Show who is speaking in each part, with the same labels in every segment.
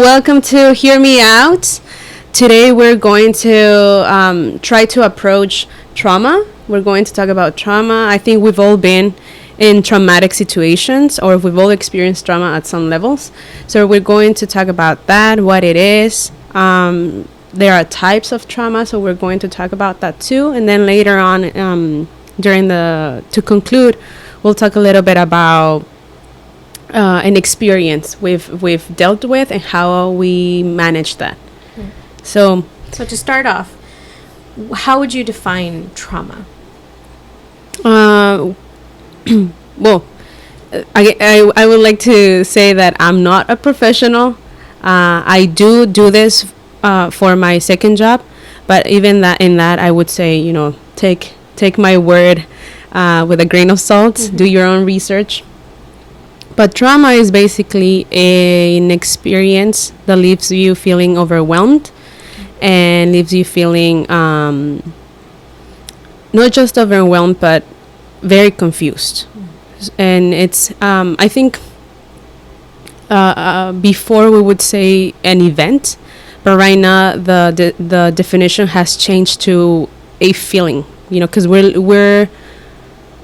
Speaker 1: welcome to Hear Me Out. Today we're going to try to approach trauma. We're going to talk about trauma. I think we've all been in traumatic situations, or we've all experienced trauma at some levels. So we're going to talk about that, what it is. There are types of trauma, so we're going to talk about that too. And then later on, to conclude, we'll talk a little bit about an experience we've dealt with and how we manage that. So
Speaker 2: to start off, how would you define trauma?
Speaker 1: Well, I would like to say that I'm not a professional. I do this for my second job, but even that I would say, take my word with a grain of salt. Mm-hmm. Do your own research. But trauma is basically an experience that leaves you feeling overwhelmed and leaves you feeling not just overwhelmed, but very confused. And it's, I think, before we would say an event, but right now the definition has changed to a feeling, because we're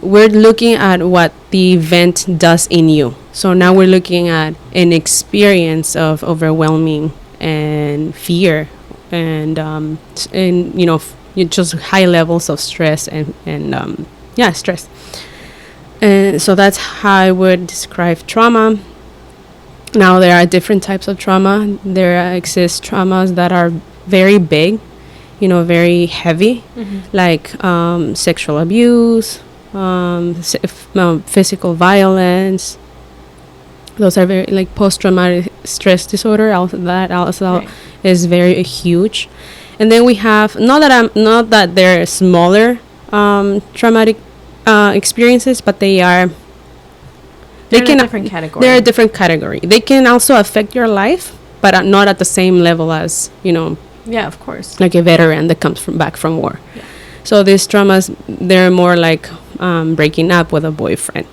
Speaker 1: looking at what the event does in you. So now we're looking at an experience of overwhelming and fear and just high levels of stress and stress. And so that's how I would describe trauma. Now there are different types of trauma. There exist traumas that are very big, very heavy, like sexual abuse, physical violence. Those are very, like, post-traumatic stress disorder. That also is very huge. And then we have not that they're smaller traumatic experiences, but they're a different category. They're a different category. They can also affect your life, but not at the same level as
Speaker 2: Yeah, of course.
Speaker 1: Like a veteran that comes back from war. Yeah. So these traumas, they're more like breaking up with a boyfriend,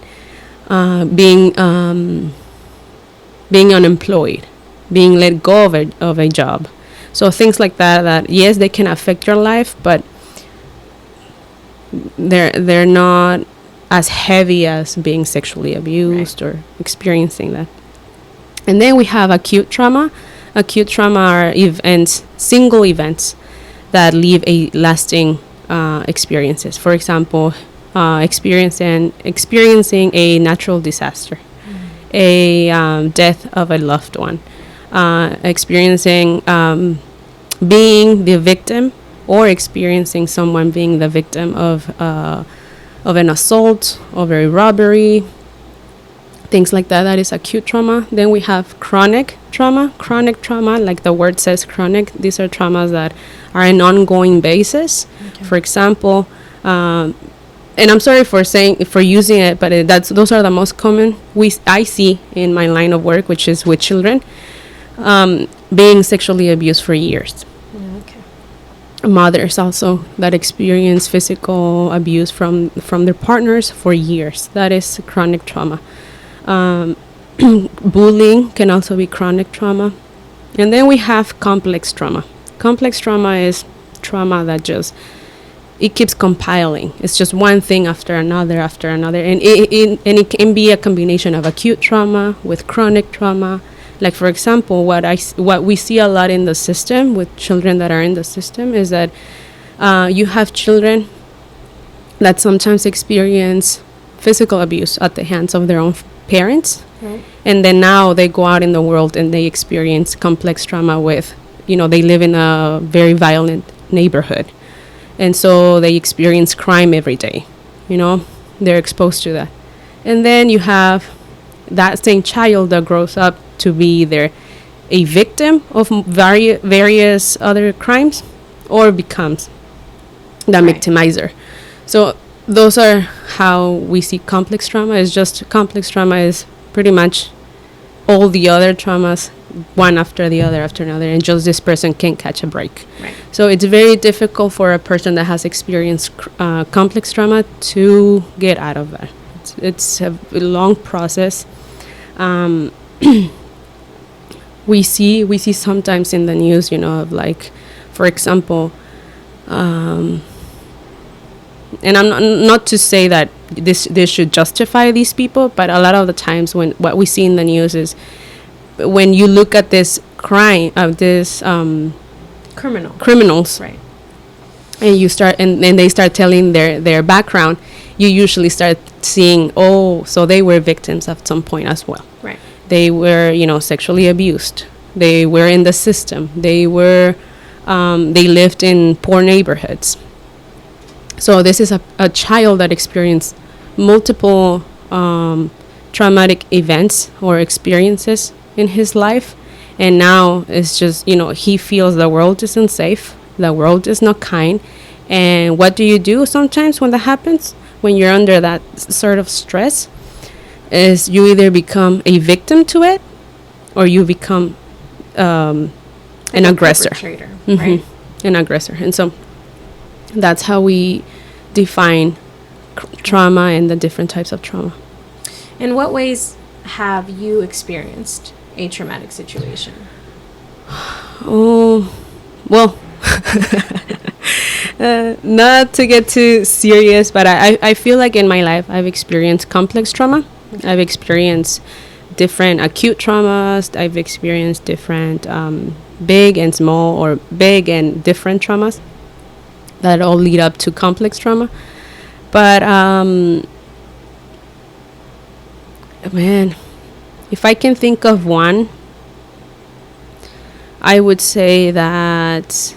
Speaker 1: being unemployed, being let go of a job. So things like that yes, they can affect your life, but they're not as heavy as being sexually abused or experiencing that. And then we have acute trauma. Acute trauma are single events that leave a lasting experiences. For example, experiencing a natural disaster, a death of a loved one, experiencing being the victim, or experiencing someone being the victim of an assault, of a robbery, things like that. That is acute trauma. Then we have chronic trauma. Chronic trauma, like the word says, chronic. These are traumas that are an ongoing basis. Okay. For example, and I'm sorry for using it, but those are the most common I see in my line of work, which is with children, being sexually abused for years.
Speaker 2: Okay.
Speaker 1: Mothers also that experience physical abuse from their partners for years. That is chronic trauma. Bullying can also be chronic trauma. And then we have complex trauma. Complex trauma is trauma that it keeps compiling. It's just one thing after another, and it can be a combination of acute trauma with chronic trauma. Like, for example, what we see a lot in the system with children that are in the system is that you have children that sometimes experience physical abuse at the hands of their own parents, and then now they go out in the world and they experience complex trauma with, they live in a very violent neighborhood. And so they experience crime every day. They're exposed to that. And then you have that same child that grows up to be either a victim of various other crimes or becomes the victimizer. So those are how we see complex trauma. Complex trauma is pretty much all the other traumas, one after the other after another, and just this person can't catch a break. Right. So it's very difficult for a person that has experienced complex trauma to get out of that. It's a long process. we see sometimes in the news, of like, for example, and I'm not to say that this should justify these people, but a lot of the times when what we see in the news is when you look at this crime of this
Speaker 2: Criminal.
Speaker 1: criminals,
Speaker 2: Right.
Speaker 1: and you start and they start telling their background, you usually start seeing, oh, so they were victims at some point as well.
Speaker 2: Right.
Speaker 1: They were, sexually abused. They were in the system. They lived in poor neighborhoods. So this is a child that experienced multiple traumatic events or experiences in his life. And now it's just, he feels the world is unsafe. The world is not kind. And what do you do sometimes when that happens? When you're under that sort of stress, is you either become a victim to it or you become an aggressor.
Speaker 2: Perpetrator,
Speaker 1: Mhm.
Speaker 2: right?
Speaker 1: An aggressor. And so that's how we define trauma and the different types of trauma.
Speaker 2: In what ways have you experienced a traumatic situation?
Speaker 1: Oh, well, not to get too serious, but I feel like in my life I've experienced complex trauma. I've experienced different acute traumas. I've experienced different big and small or big and different traumas that all lead up to complex trauma. But man, if I can think of one, I would say that,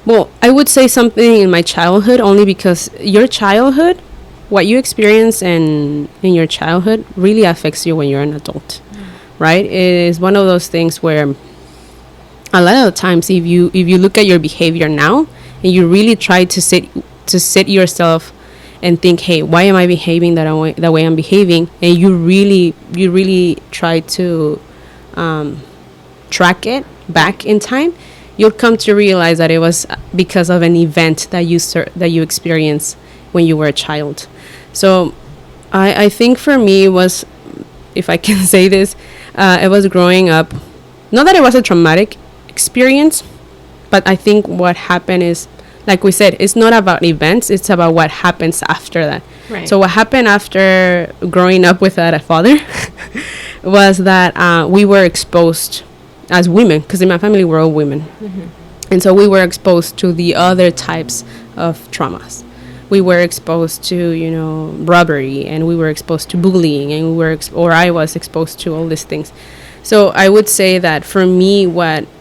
Speaker 1: well, I would say something in my childhood, only because your childhood, what you experience in your childhood really affects you when you're an adult, right? It is one of those things where a lot of the times if you look at your behavior now and you really try to sit yourself and think, hey, why am I behaving the way I'm behaving? And you really try to track it back in time, you'll come to realize that it was because of an event that you experienced when you were a child. So I think for me it was, if I can say this, it was growing up. Not that it was a traumatic experience, but I think what happened is, like we said, it's not about events, it's about what happens after that.
Speaker 2: Right.
Speaker 1: So what happened after growing up without a father was that we were exposed as women, because in my family we're all women.
Speaker 2: Mm-hmm.
Speaker 1: And so we were exposed to the other types of traumas. We were exposed to, robbery, and we were exposed to bullying, and I was exposed to all these things. So I would say that for me,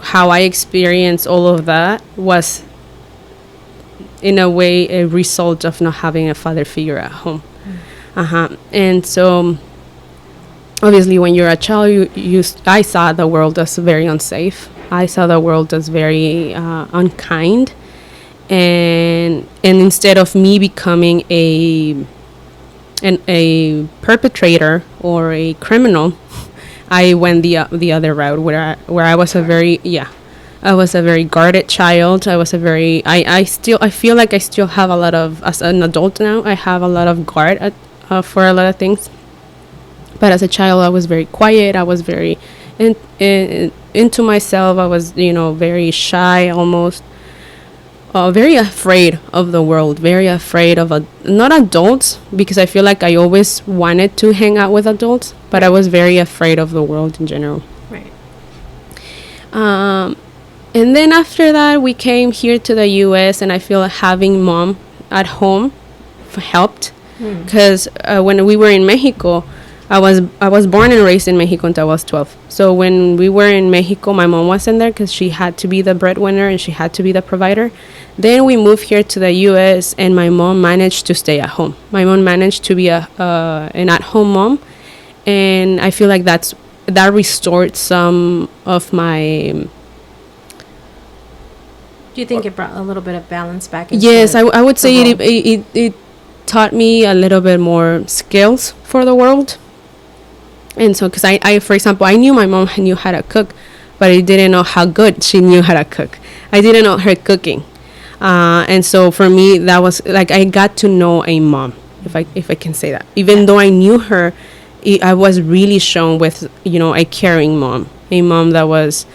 Speaker 1: how I experienced all of that was, in a way, a result of not having a father figure at home. And so, obviously, when you're a child, I saw the world as very unsafe. I saw the world as very unkind. And instead of me becoming a perpetrator or a criminal, I went the other route where I was I was a very guarded child. I feel like I still have a lot of, as an adult now, I have a lot of guard for a lot of things. But as a child, I was very quiet. I was very into myself. I was, very shy almost. Very afraid of the world, very afraid of not adults, because I feel like I always wanted to hang out with adults, but I was very afraid of the world in general.
Speaker 2: Right.
Speaker 1: And then after that, we came here to the U.S., and I feel like having mom at home helped, because when we were in Mexico, I was born and raised in Mexico until I was 12. So when we were in Mexico, my mom wasn't there because she had to be the breadwinner and she had to be the provider. Then we moved here to the U.S. and my mom managed to stay at home. My mom managed to be an at-home mom, and I feel like that restored some of my.
Speaker 2: Do you think it brought a little bit of balance back into
Speaker 1: Yes, I would say
Speaker 2: world?
Speaker 1: it taught me a little bit more skills for the world. And so, because I, for example, I knew my mom knew how to cook, but I didn't know how good she knew how to cook. I didn't know her cooking. And so for me, that was like, I got to know a mom, if I can say that. Even though I knew her, I was really shown with, you know, a caring mom, a mom that was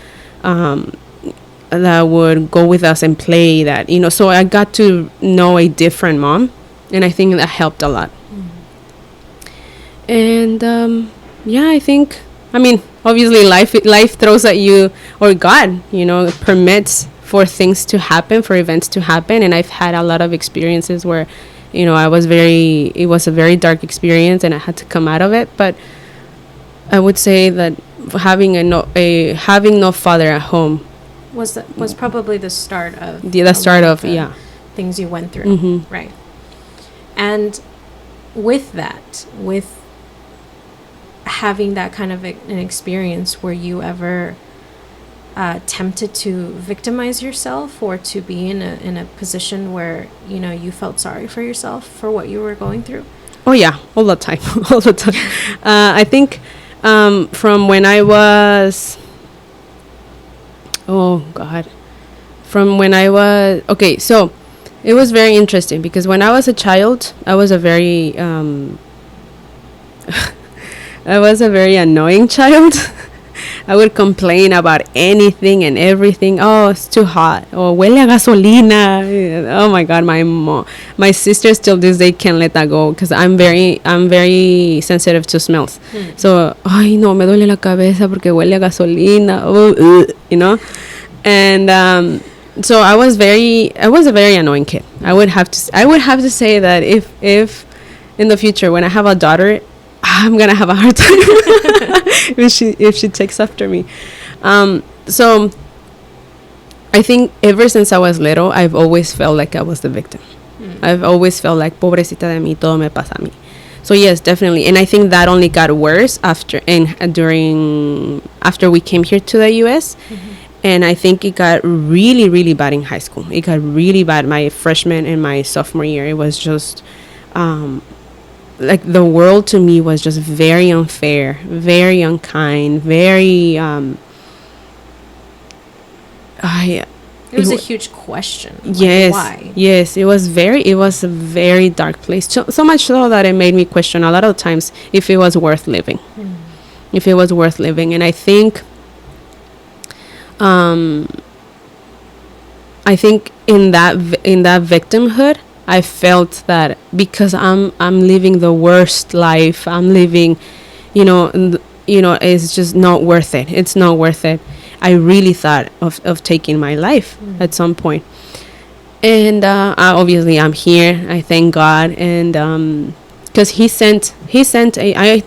Speaker 1: that would go with us and play, that, you know, so I got to know a different mom, and I think that helped a lot. And yeah, I think, I mean, obviously life throws at you, or God, you know, permits for things to happen, for events to happen. And I've had a lot of experiences where, you know, it was a very dark experience and I had to come out of it. But I would say that having having no father at home
Speaker 2: was probably the start of
Speaker 1: the start of
Speaker 2: the things you went through.
Speaker 1: Mm-hmm.
Speaker 2: Right. And with that, with having that kind of an experience, were you ever tempted to victimize yourself, or to be in a position where, you know, you felt sorry for yourself for what you were going through?
Speaker 1: Oh yeah, all the time. All the time. I think from when I was, oh God, from when I was, okay, so it was very interesting because when I was a child, I was a very I was a very annoying child. I would complain about anything and everything. Oh, it's too hot. Oh, huele a gasolina. Oh my God, my sister still this day can't let that go because I'm very sensitive to smells. So, ay no, me duele la cabeza porque huele a gasolina. Oh, you know, and so I was a very annoying kid. I would have to say that if in the future when I have a daughter, I'm gonna have a hard time if she takes after me. So I think ever since I was little, I've always felt like I was the victim. I've always felt like pobrecita de mí, todo me pasa a mí. So yes, definitely, and I think that only got worse after we came here to the U.S. And I think it got really, really bad in high school. It got really bad my freshman and my sophomore year. It was just like the world to me was just very unfair, very unkind, very
Speaker 2: it was a huge question.
Speaker 1: Yes.
Speaker 2: Like, why?
Speaker 1: Yes, it was a very dark place. So much so that it made me question a lot of times if it was worth living. If it was worth living. And I think in that victimhood, I felt that because I'm living the worst life, I'm living, you know, it's just not worth it. It's not worth it. I really thought of taking my life at some point. And obviously I'm here. I thank God, and because he sent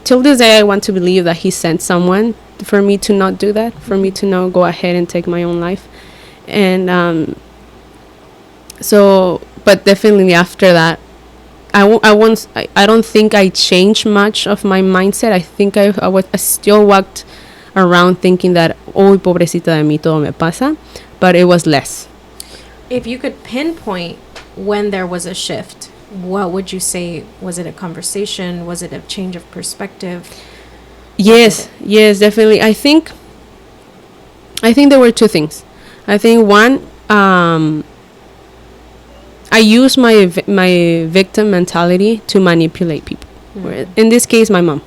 Speaker 1: till this day I want to believe that he sent someone for me to not do that, for me to not go ahead and take my own life. And so, but definitely after that, I don't think I changed much of my mindset. I think I still walked around thinking that, oh, pobrecita de mí, todo me pasa, but it was less.
Speaker 2: If you could pinpoint when there was a shift, what would you say? Was it a conversation? Was it a change of perspective?
Speaker 1: Yes, definitely. I think there were two things. I think one, I use my victim mentality to manipulate people. In this case, my mom.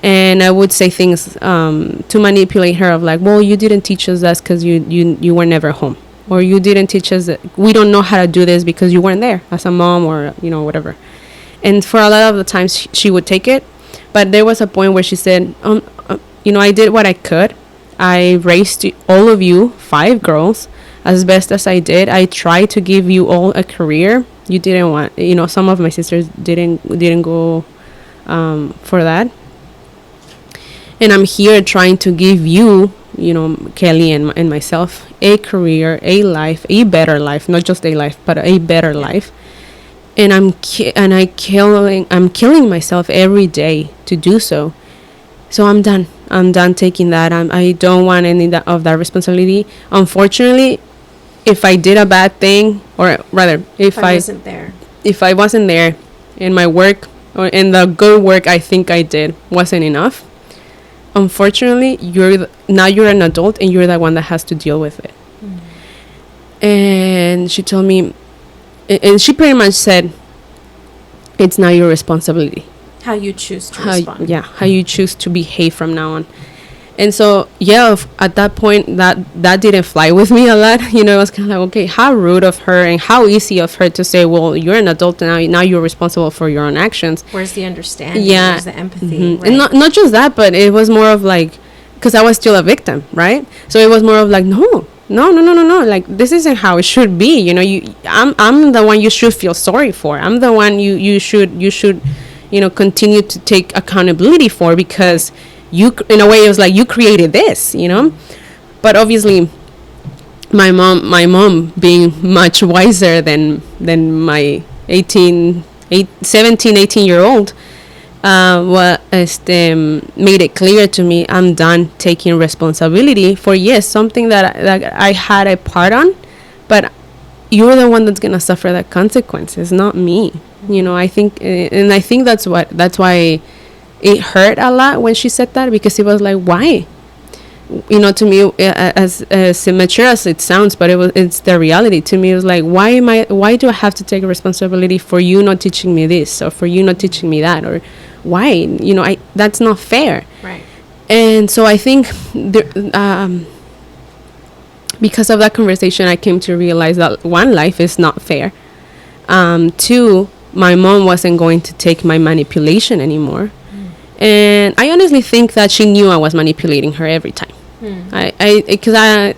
Speaker 1: And I would say things to manipulate her of like, well, you didn't teach us that because you were never home. Or you didn't teach us that we don't know how to do this because you weren't there as a mom, or, you know, whatever. And for a lot of the times she would take it. But there was a point where she said, you know, I did what I could. I raised all of you, 5 girls, as best as I did. I tried to give you all a career. You didn't want, you know, some of my sisters didn't go for that. And I'm here trying to give you, you know, Kelly and myself, a career, a life, a better life, not just a life, but a better life. And I'm killing myself every day to do so. So I'm done taking that. I don't want any of that responsibility. Unfortunately, if I did a bad thing, or rather, if I wasn't there, and my work or in the good work I think I did wasn't enough, unfortunately, you're an adult and you're the one that has to deal with it. And she told me, and she pretty much said, it's not your responsibility.
Speaker 2: How you choose to respond.
Speaker 1: how you choose to behave from now on. And so at that point that didn't fly with me a lot. It was kind of like, okay, how rude of her and how easy of her to say, well, you're an adult now you're responsible for your own actions.
Speaker 2: Where's the understanding? Where's the empathy? Right?
Speaker 1: And not just that, but it was more of like, because I was still a victim, right? So it was more of like, no, like, this isn't how it should be. I'm the one you should feel sorry for. I'm the one you should continue to take accountability for, because you, in a way, it was like, you created this, but obviously my mom being much wiser than my 18-year-old made it clear to me, I'm done taking responsibility for, yes, something that I had a part on, but you're the one that's gonna suffer the consequences, not me. I think that's why it hurt a lot when she said that, because it was like, why? To me, as immature as it sounds, but it's the reality to me. It was like, why do I have to take responsibility for you not teaching me this, or for you not teaching me that, or why? That's not fair.
Speaker 2: Right.
Speaker 1: And so I think because of that conversation, I came to realize that, one, life is not fair. Two, my mom wasn't going to take my manipulation anymore. And I honestly think that she knew I was manipulating her every time. Because I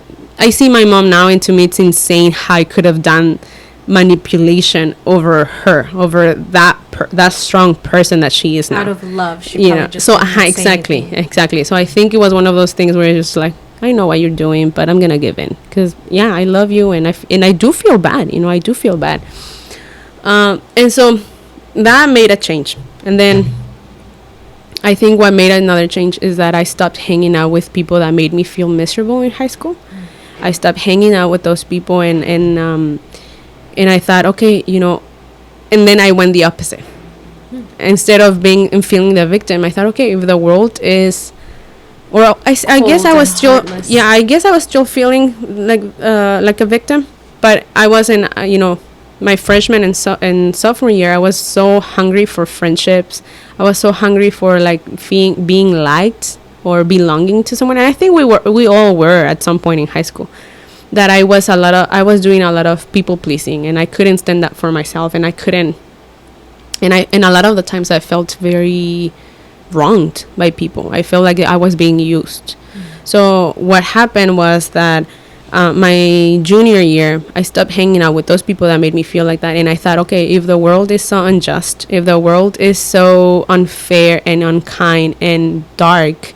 Speaker 1: see my mom now, and to me it's insane how I could have done manipulation over her, over that strong person that she is now.
Speaker 2: Out of love, she probably just
Speaker 1: so exactly. So I think it was one of those things where it's just like, I know what you're doing, but I'm gonna give in, because I love you, and I do feel bad. I do feel bad. And so that made a change, and then I think what made another change is that I stopped hanging out with people that made me feel miserable in high school. I stopped hanging out with those people, and I thought, okay, and then I went the opposite. Instead of being and feeling the victim, I thought, okay, if the world is, or I guess I was still, feeling like a victim, but I wasn't, my freshman and sophomore year, I was so hungry for friendships. I was so hungry for like being liked or belonging to someone. And I think we all were at some point in high school. That I was doing a lot of people pleasing, and I couldn't stand that for myself, and I couldn't. And a lot of the times I felt very wronged by people. I felt like I was being used. So what happened was that my junior year, I stopped hanging out with those people that made me feel like that. And I thought, okay, if the world is so unjust, if the world is so unfair and unkind and dark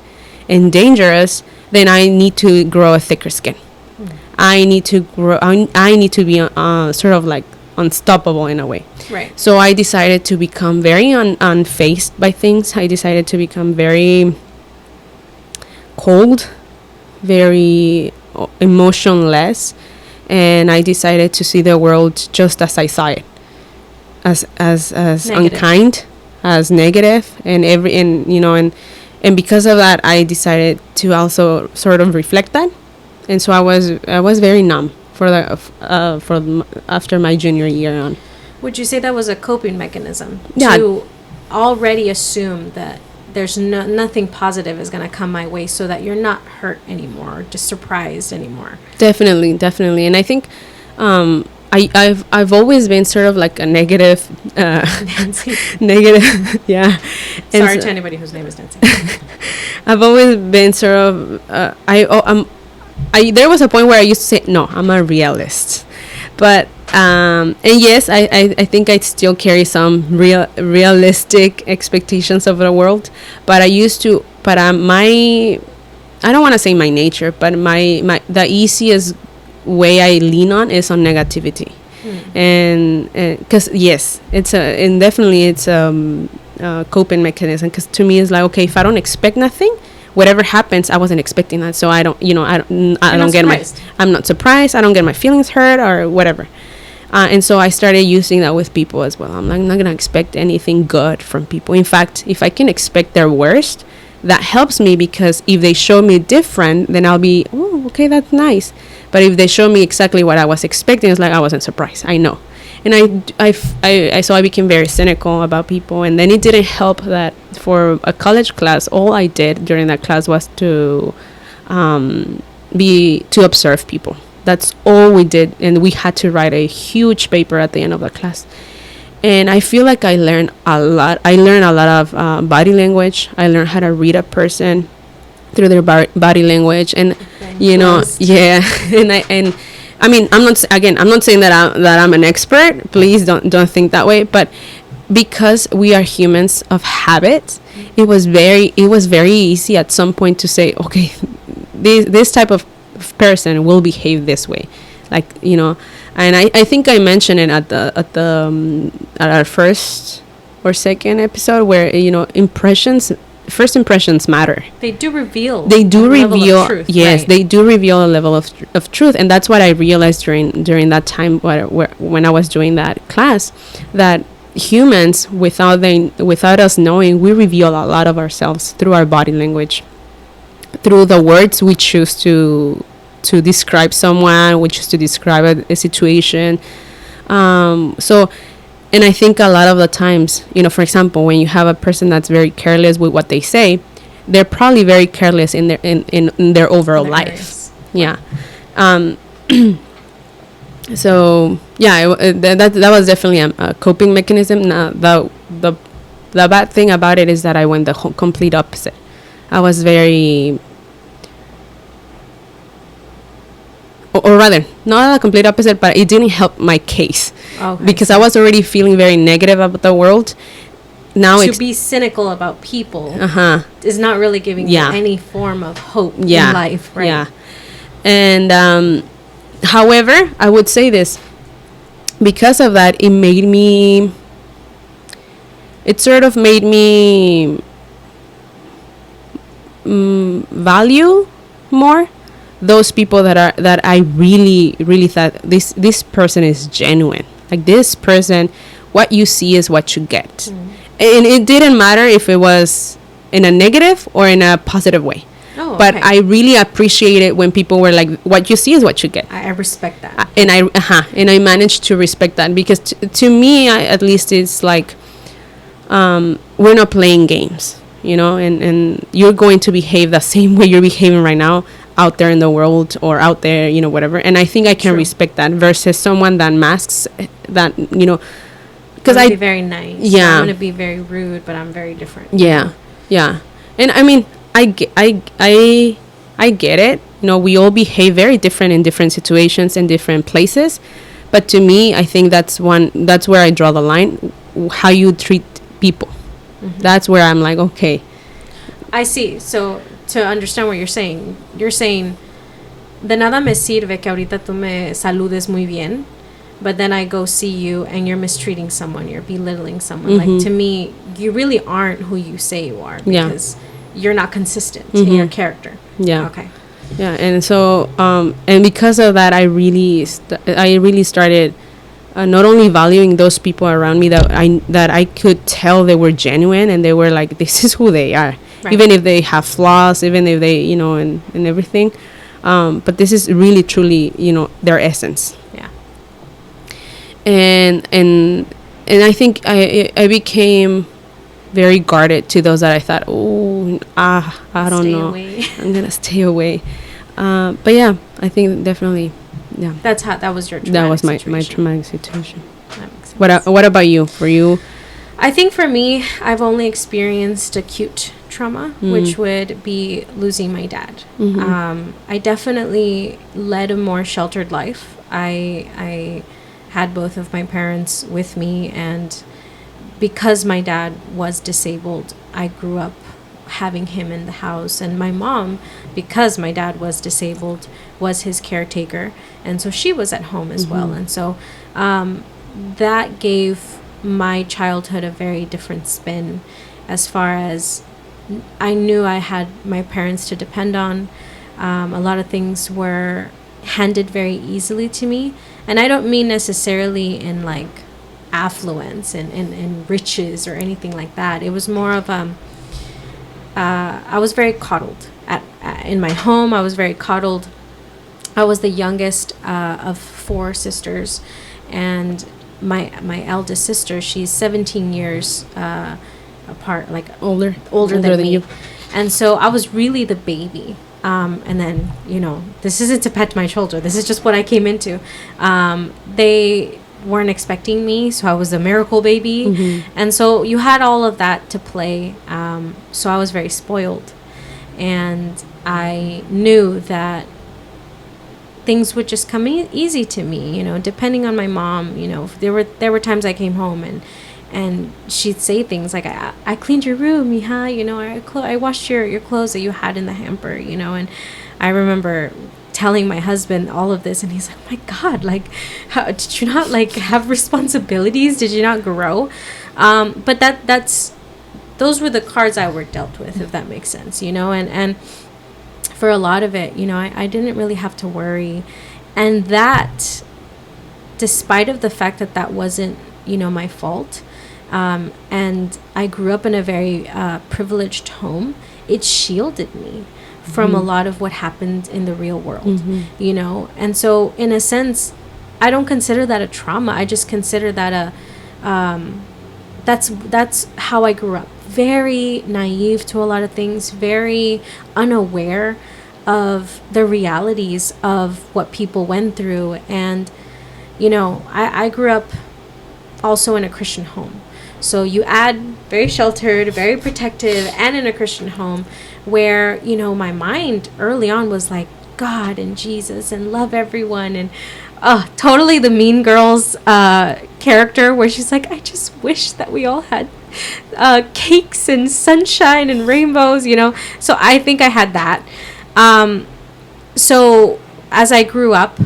Speaker 1: and dangerous, then I need to grow a thicker skin. I need to grow. I need to be sort of like unstoppable in a way.
Speaker 2: Right.
Speaker 1: So I decided to become very unfazed by things. I decided to become very cold, very emotionless, and I decided to see the world just as I saw it, as unkind, as negative, and because of that, I decided to also sort of reflect that, and so I was very numb after my junior year on.
Speaker 2: Would you say that was a coping mechanism?
Speaker 1: Yeah.
Speaker 2: To already assume that there's nothing positive is going to come my way, so that you're not hurt anymore or just surprised anymore. Definitely.
Speaker 1: And I think I've always been sort of like a negative
Speaker 2: Nancy.
Speaker 1: Negative. Yeah.
Speaker 2: Sorry to anybody whose name is Nancy.
Speaker 1: I've always been sort of there was a point where I used to say, no, I'm a realist. But and yes, I think I still carry some realistic expectations of the world, but I used to. But I don't want to say my nature, but the easiest way I lean on is on negativity, and because yes, it's a coping mechanism. Because to me, it's like, okay, if I don't expect nothing, whatever happens, I wasn't expecting that, so I don't get I'm not surprised. I don't get my feelings hurt or whatever. And so I started using that with people as well. I'm not going to expect anything good from people. In fact, if I can expect their worst, that helps me, because if they show me different, then I'll be, oh, okay, that's nice. But if they show me exactly what I was expecting, it's like I wasn't surprised. I know. And so I became very cynical about people, and then it didn't help that for a college class, all I did during that class was to observe people. That's all we did, and we had to write a huge paper at the end of the class. And I feel like I learned a lot. I learned a lot of body language. I learned how to read a person through their body language, and yeah. and I mean, I'm not saying that I'm an expert. Please don't think that way. But because we are humans of habit, it was very easy at some point to say, okay, this type of person will behave this way, like, and I think I mentioned it at our first or second episode, where first impressions matter.
Speaker 2: They do reveal truth,
Speaker 1: yes,
Speaker 2: right?
Speaker 1: They do reveal a level of truth. And that's what I realized during that time when I was doing that class, that humans, without us knowing, we reveal a lot of ourselves through our body language, through the words we choose to describe someone, we choose to describe a situation. And I think a lot of the times, for example, when you have a person that's very careless with what they say, they're probably very careless in their overall life. Yeah. So yeah, that was definitely a coping mechanism. Now, the bad thing about it is that I went the complete opposite. I was very, or rather, not the complete opposite, but it didn't help my case.
Speaker 2: Okay.
Speaker 1: Because I was already feeling very negative about the world. Now
Speaker 2: to be cynical about people is not really giving you any form of hope in life, right?
Speaker 1: Yeah. And however, I would say this, because of that, it sort of made me value more those people that I really, really thought this person is genuine. Like, this person, what you see is what you get. And it didn't matter if it was in a negative or in a positive way.
Speaker 2: Oh,
Speaker 1: but
Speaker 2: okay.
Speaker 1: I really appreciate it when people were like, what you see is what you get.
Speaker 2: I respect that.
Speaker 1: And I managed to respect that, because to me, at least, it's like, we're not playing games, and you're going to behave the same way you're behaving right now out there in the world, or out there, whatever. And I think I can respect that versus someone that masks that, because
Speaker 2: I'm be very nice.
Speaker 1: Yeah.
Speaker 2: I'm going to be very rude, but I'm very different.
Speaker 1: Yeah. Yeah. And I mean, I get it. We all behave very different in different situations and different places. But to me, I think that's where I draw the line. How you treat people. Mm-hmm. That's where I'm like, okay.
Speaker 2: I see. So, to understand what you're saying de nada me sirve que ahorita tú me saludes muy bien, but then I go see you and you're mistreating someone, you're belittling someone. Mm-hmm. Like, to me, you really aren't who you say you are, because you're not consistent in your character.
Speaker 1: Yeah.
Speaker 2: Okay.
Speaker 1: Yeah, and so and because of that, I really started not only valuing those people around me that I could tell they were genuine, and they were like, this is who they are. Right. Even if they have flaws, even if they, and everything. But this is really, truly, their essence.
Speaker 2: Yeah.
Speaker 1: And I think I became very guarded to those that I thought, I don't know. I'm going to stay away. But yeah, I think definitely, yeah.
Speaker 2: That was your traumatic
Speaker 1: That was my traumatic situation. That makes sense. What about you? For you?
Speaker 2: I think for me, I've only experienced acute trauma, which would be losing my dad. Mm-hmm. I definitely led a more sheltered life. I had both of my parents with me, and because my dad was disabled, I grew up having him in the house. And my mom, because my dad was disabled, was his caretaker, and so she was at home as well. And so that gave my childhood a very different spin, as far as I knew I had my parents to depend on. A lot of things were handed very easily to me, and I don't mean necessarily in like affluence and riches or anything like that. It was more of I was very coddled in my home. I was very coddled. I was the youngest of 4 sisters, and my eldest sister, she's 17 years apart, like
Speaker 1: Older.
Speaker 2: older than me.
Speaker 1: you.
Speaker 2: And so I was really the baby. And then, this isn't to pet my shoulder. This is just what I came into. They weren't expecting me, so I was a miracle baby.
Speaker 1: Mm-hmm.
Speaker 2: And so you had all of that to play. So I was very spoiled. And I knew that things would just come easy to me, depending on my mom. There were times I came home and she'd say things like, I cleaned your room, mija, I washed your clothes that you had in the hamper, and I remember telling my husband all of this, and he's like, oh my God, like, how did you not have responsibilities? Did you not grow? But those were the cards I were dealt with, if that makes sense, and for a lot of it, I didn't really have to worry. And that, despite of the fact that wasn't, my fault, and I grew up in a very privileged home, it shielded me from a lot of what happened in the real world, and so in a sense, I don't consider that a trauma. I just consider that that's how I grew up. Very naive to a lot of things, very unaware of the realities of what people went through. And I grew up also in a Christian home. So you add very sheltered, very protective, and in a Christian home where, my mind early on was like God and Jesus and love everyone, and totally the Mean Girls character where she's like, I just wish that we all had cakes and sunshine and rainbows, So I think I had that. So as I grew up,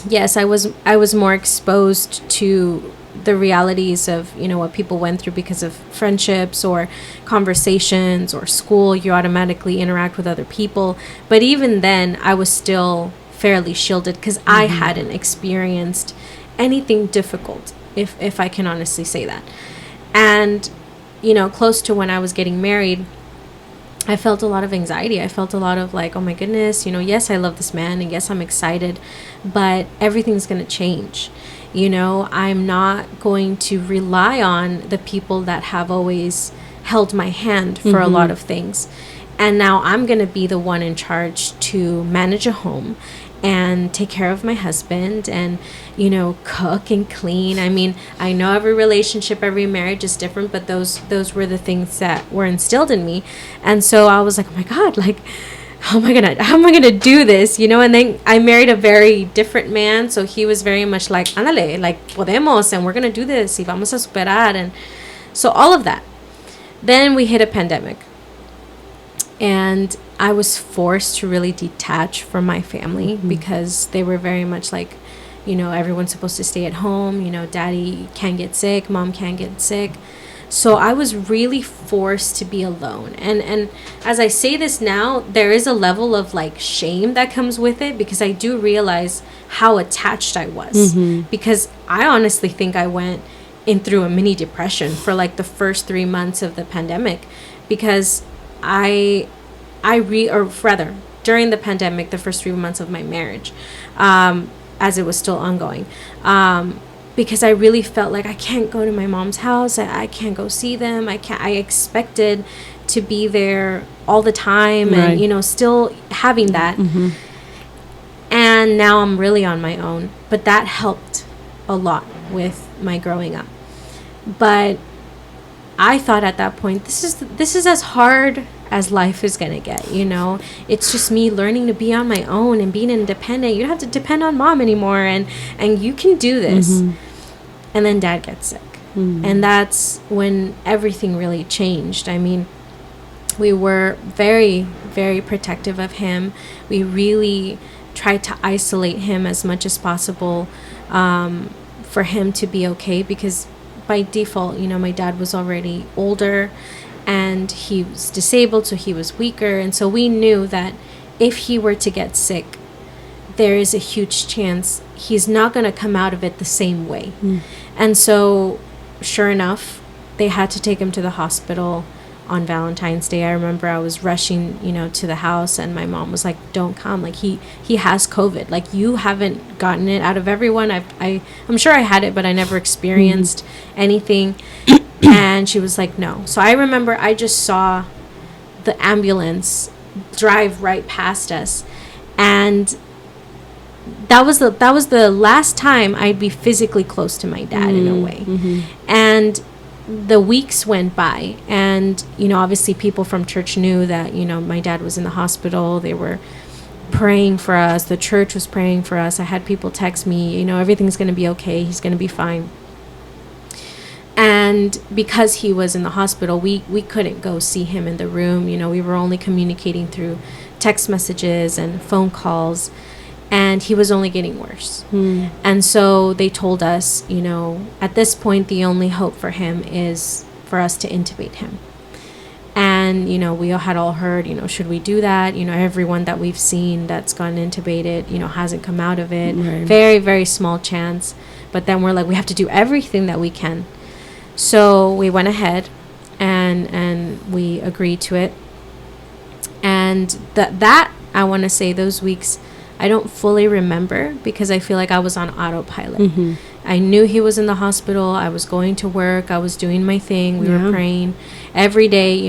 Speaker 2: yes, I was more exposed to the realities of, what people went through because of friendships or conversations or school. You automatically interact with other people. But even then, I was still fairly shielded because I hadn't experienced anything difficult, if I can honestly say that. And, close to when I was getting married, I felt a lot of anxiety. I felt a lot of like, oh my goodness, yes, I love this man, and yes, I'm excited, but everything's going to change. I'm not going to rely on the people that have always held my hand for a lot of things. And now I'm going to be the one in charge to manage a home and take care of my husband and, cook and clean. I mean, I know every relationship, every marriage is different, but those were the things that were instilled in me. And so I was like, oh my God, like, how am I gonna do this? And then I married a very different man. So he was very much like, ándale, like, podemos, and we're gonna do this, y vamos a superar. And so all of that. Then we hit a pandemic. And I was forced to really detach from my family because they were very much like, everyone's supposed to stay at home. Daddy can't get sick, mom can't get sick. So I was really forced to be alone. And as I say this now, there is a level of like shame that comes with it because I do realize how attached I was. Because I honestly think I went through a mini depression for like the first 3 months of the pandemic because during the pandemic, the first 3 months of my marriage, as it was still ongoing, because I really felt like I can't go to my mom's house. I can't go see them. I expected to be there all the time, right. And, still having that. And now I'm really on my own. But that helped a lot with my growing up. But I thought at that point, this is as hard as life is going to get, It's just me learning to be on my own and being independent. You don't have to depend on mom anymore, and you can do this. And then dad gets sick. And that's when everything really changed. I mean, we were very, very protective of him. We really tried to isolate him as much as possible for him to be okay, because by default, my dad was already older and he was disabled, so he was weaker. And so we knew that if he were to get sick, there is a huge chance he's not going to come out of it the same way. And so, sure enough, they had to take him to the hospital on Valentine's Day. I remember I was rushing, to the house, and my mom was like, "Don't come. Like he has COVID. Like you haven't gotten it out of everyone. I'm sure I had it, but I never experienced anything." And she was like, "No." So I remember I just saw the ambulance drive right past us, and that was the last time I'd be physically close to my dad in a way. And the weeks went by, and obviously people from church knew that my dad was in the hospital. They were praying for us. The church was praying for us. I had people text me, everything's going to be okay, he's going to be fine. And because he was in the hospital, we couldn't go see him in the room. We were only communicating through text messages and phone calls, and he was only getting worse. And so they told us, at this point, the only hope for him is for us to intubate him. And, we all had heard, should we do that? Everyone that we've seen that's gotten intubated, hasn't come out of it.
Speaker 1: Right.
Speaker 2: Very, very small chance. But then we're like, we have to do everything that we can. So we went ahead and we agreed to it. And that I want to say, those weeks, I don't fully remember because I feel like I was on autopilot. I knew he was in the hospital. I was going to work. I was doing my thing. We were praying. Every day,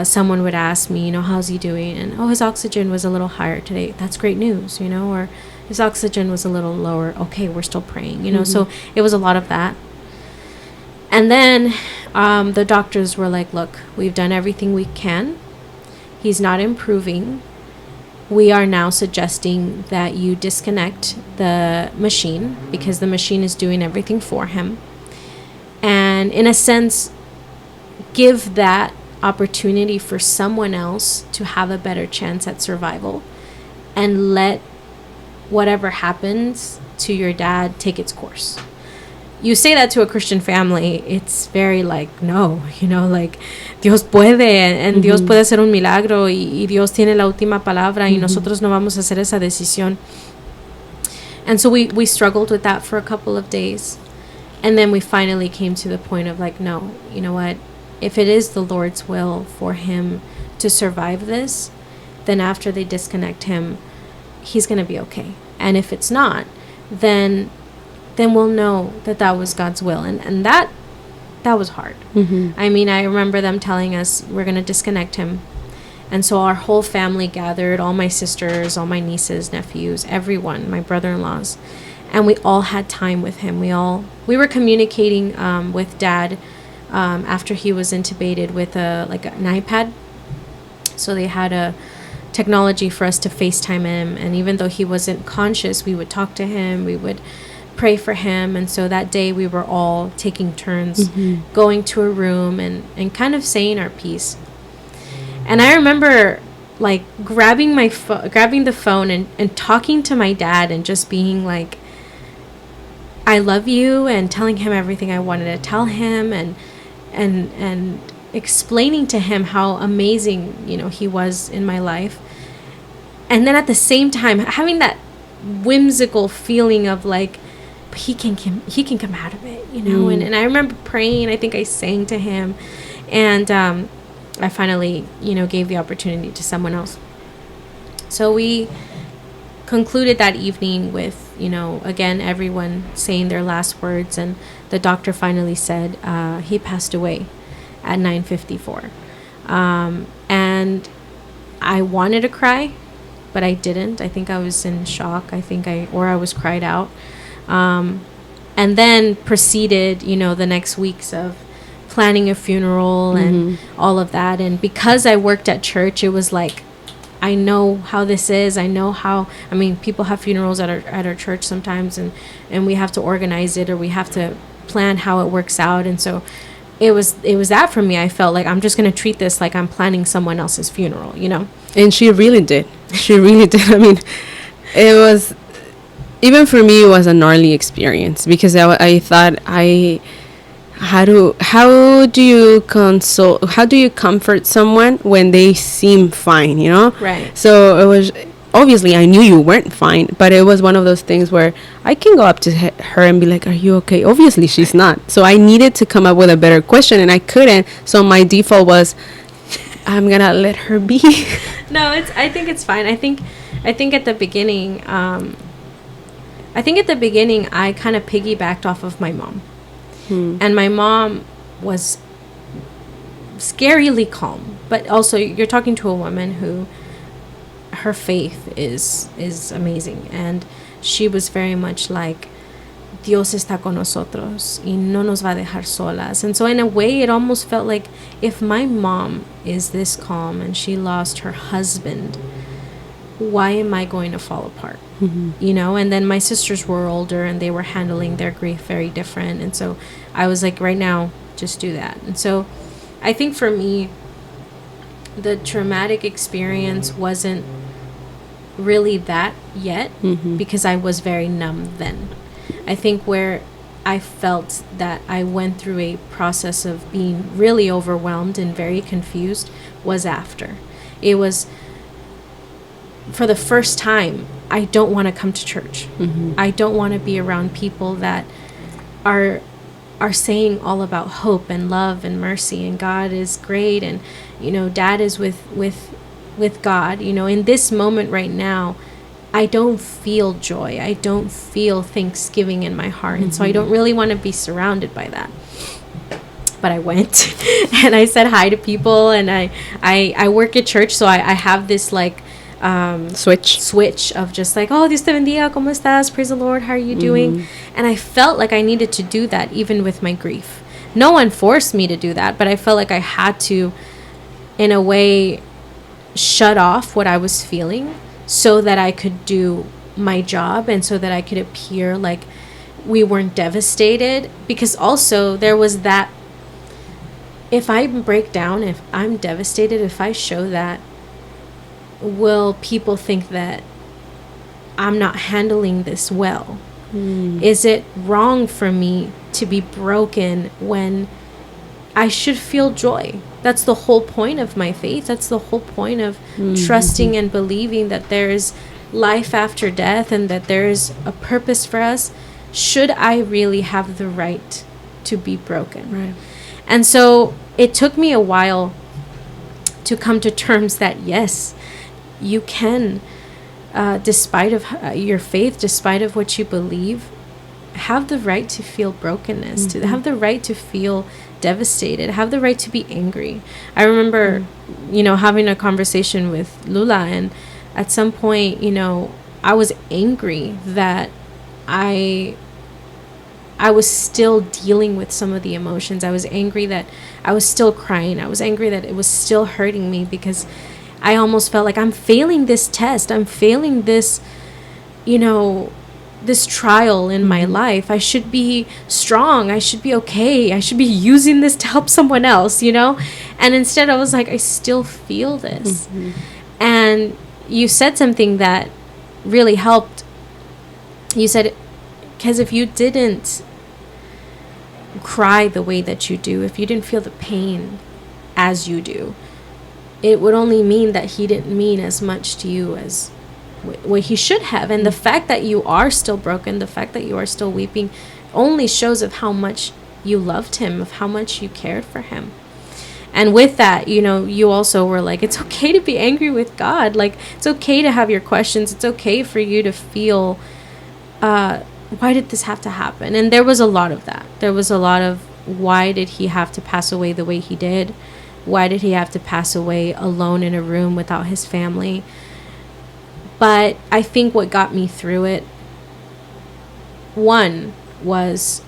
Speaker 2: someone would ask me, how's he doing? And, his oxygen was a little higher today. That's great news, or his oxygen was a little lower. Okay, we're still praying, So it was a lot of that. And then the doctors were like, look, we've done everything we can. He's not improving. We are now suggesting that you disconnect the machine because the machine is doing everything for him. And in a sense, give that opportunity for someone else to have a better chance at survival, and let whatever happens to your dad take its course. You say that to a Christian family, it's very like, no, like Dios puede, and Dios puede hacer un milagro, y Dios tiene la última palabra, y nosotros no vamos a hacer esa decisión. And so we struggled with that for a couple of days. And then we finally came to the point of like, no, you know what? If it is the Lord's will for him to survive this, then after they disconnect him, he's going to be okay. And if it's not, then we'll know that was God's will. And that was hard. I mean, I remember them telling us we're going to disconnect him. And so our whole family gathered, all my sisters, all my nieces, nephews, everyone, my brother-in-laws. And we all had time with him. We were communicating with Dad after he was intubated with an iPad. So they had a technology for us to FaceTime him. And even though he wasn't conscious, we would talk to him. We would pray for him. And so that day we were all taking turns going to a room and kind of saying our piece. And I remember like grabbing the phone and talking to my dad and just being like, I love you, and telling him everything I wanted to tell him, and explaining to him how amazing, he was in my life. And then at the same time having that whimsical feeling of like, he can come out of it, and I remember praying. I think I sang to him, and I finally gave the opportunity to someone else. So we concluded that evening with again everyone saying their last words, and the doctor finally said he passed away at 9:54, and I wanted to cry, but I didn't. I think I was in shock. I was cried out. And then proceeded, the next weeks of planning a funeral and all of that. And because I worked at church, it was like, I know how this is. I know how, people have funerals at our church sometimes, and we have to organize it, or we have to plan how it works out. And so it was that for me. I felt like I'm just going to treat this like I'm planning someone else's funeral,
Speaker 1: And she really did. It was, even for me, it was a gnarly experience because I thought how do you comfort someone when they seem fine,
Speaker 2: Right.
Speaker 1: So it was, obviously I knew you weren't fine, but it was one of those things where I can go up to her and be like, are you okay? Obviously she's not. So I needed to come up with a better question, and I couldn't. So my default was, I'm gonna let her be.
Speaker 2: No, I think it's fine. I think at the beginning, I kind of piggybacked off of my mom. And my mom was scarily calm, but also you're talking to a woman who, her faith is amazing, and she was very much like, Dios está con nosotros y no nos va a dejar solas. And so in a way, it almost felt like, if my mom is this calm and she lost her husband, why am I going to fall apart? You know? And then my sisters were older and they were handling their grief very different. And so I was like, right now, just do that. And so I think for me, the traumatic experience wasn't really that yet, because I was very numb then. I think where I felt that I went through a process of being really overwhelmed and very confused was after. It was, for the first time, I don't want to come to church. I don't want to be around people that are saying all about hope and love and mercy, and God is great, and you know, Dad is with God. You know, in this moment right now, I don't feel joy. I don't feel thanksgiving in my heart. And so I don't really want to be surrounded by that. But I went and I said hi to people, and I work at church, so I have this like switch of just like, oh, Dios te bendiga, ¿cómo estás? Praise the Lord, how are you doing? And I felt like I needed to do that even with my grief. No one forced me to do that, but I felt like I had to, in a way, shut off what I was feeling so that I could do my job, and so that I could appear like we weren't devastated. Because also there was that, if I break down, if I'm devastated, if I show that, will people think that I'm not handling this well? Is it wrong for me to be broken when I should feel joy? That's the whole point of my faith. That's the whole point of trusting and believing that there is life after death and that there is a purpose for us. Should I really have the right to be broken?
Speaker 1: Right.
Speaker 2: And so it took me a while to come to terms that, yes, you can, despite of your faith, despite of what you believe, have the right to feel brokenness, to have the right to feel devastated, have the right to be angry. I remember, you know, having a conversation with Lula, and at some point, you know, I was angry that I was still dealing with some of the emotions. I was angry that I was still crying. I was angry that it was still hurting me, because I almost felt like I'm failing this test. I'm failing this, you know, this trial in my life. I should be strong. I should be okay. I should be using this to help someone else, you know? And instead I was like, I still feel this. And you said something that really helped. You said, because if you didn't cry the way that you do, if you didn't feel the pain as you do, it would only mean that he didn't mean as much to you as what he should have. And the fact that you are still broken, the fact that you are still weeping, only shows of how much you loved him, of how much you cared for him. And with that, you know, you also were like, it's okay to be angry with God. Like, it's okay to have your questions. It's okay for you to feel, why did this have to happen? And there was a lot of that. There was a lot of, why did he have to pass away the way he did? Why did he have to pass away alone in a room without his family? But I think what got me through it, one, was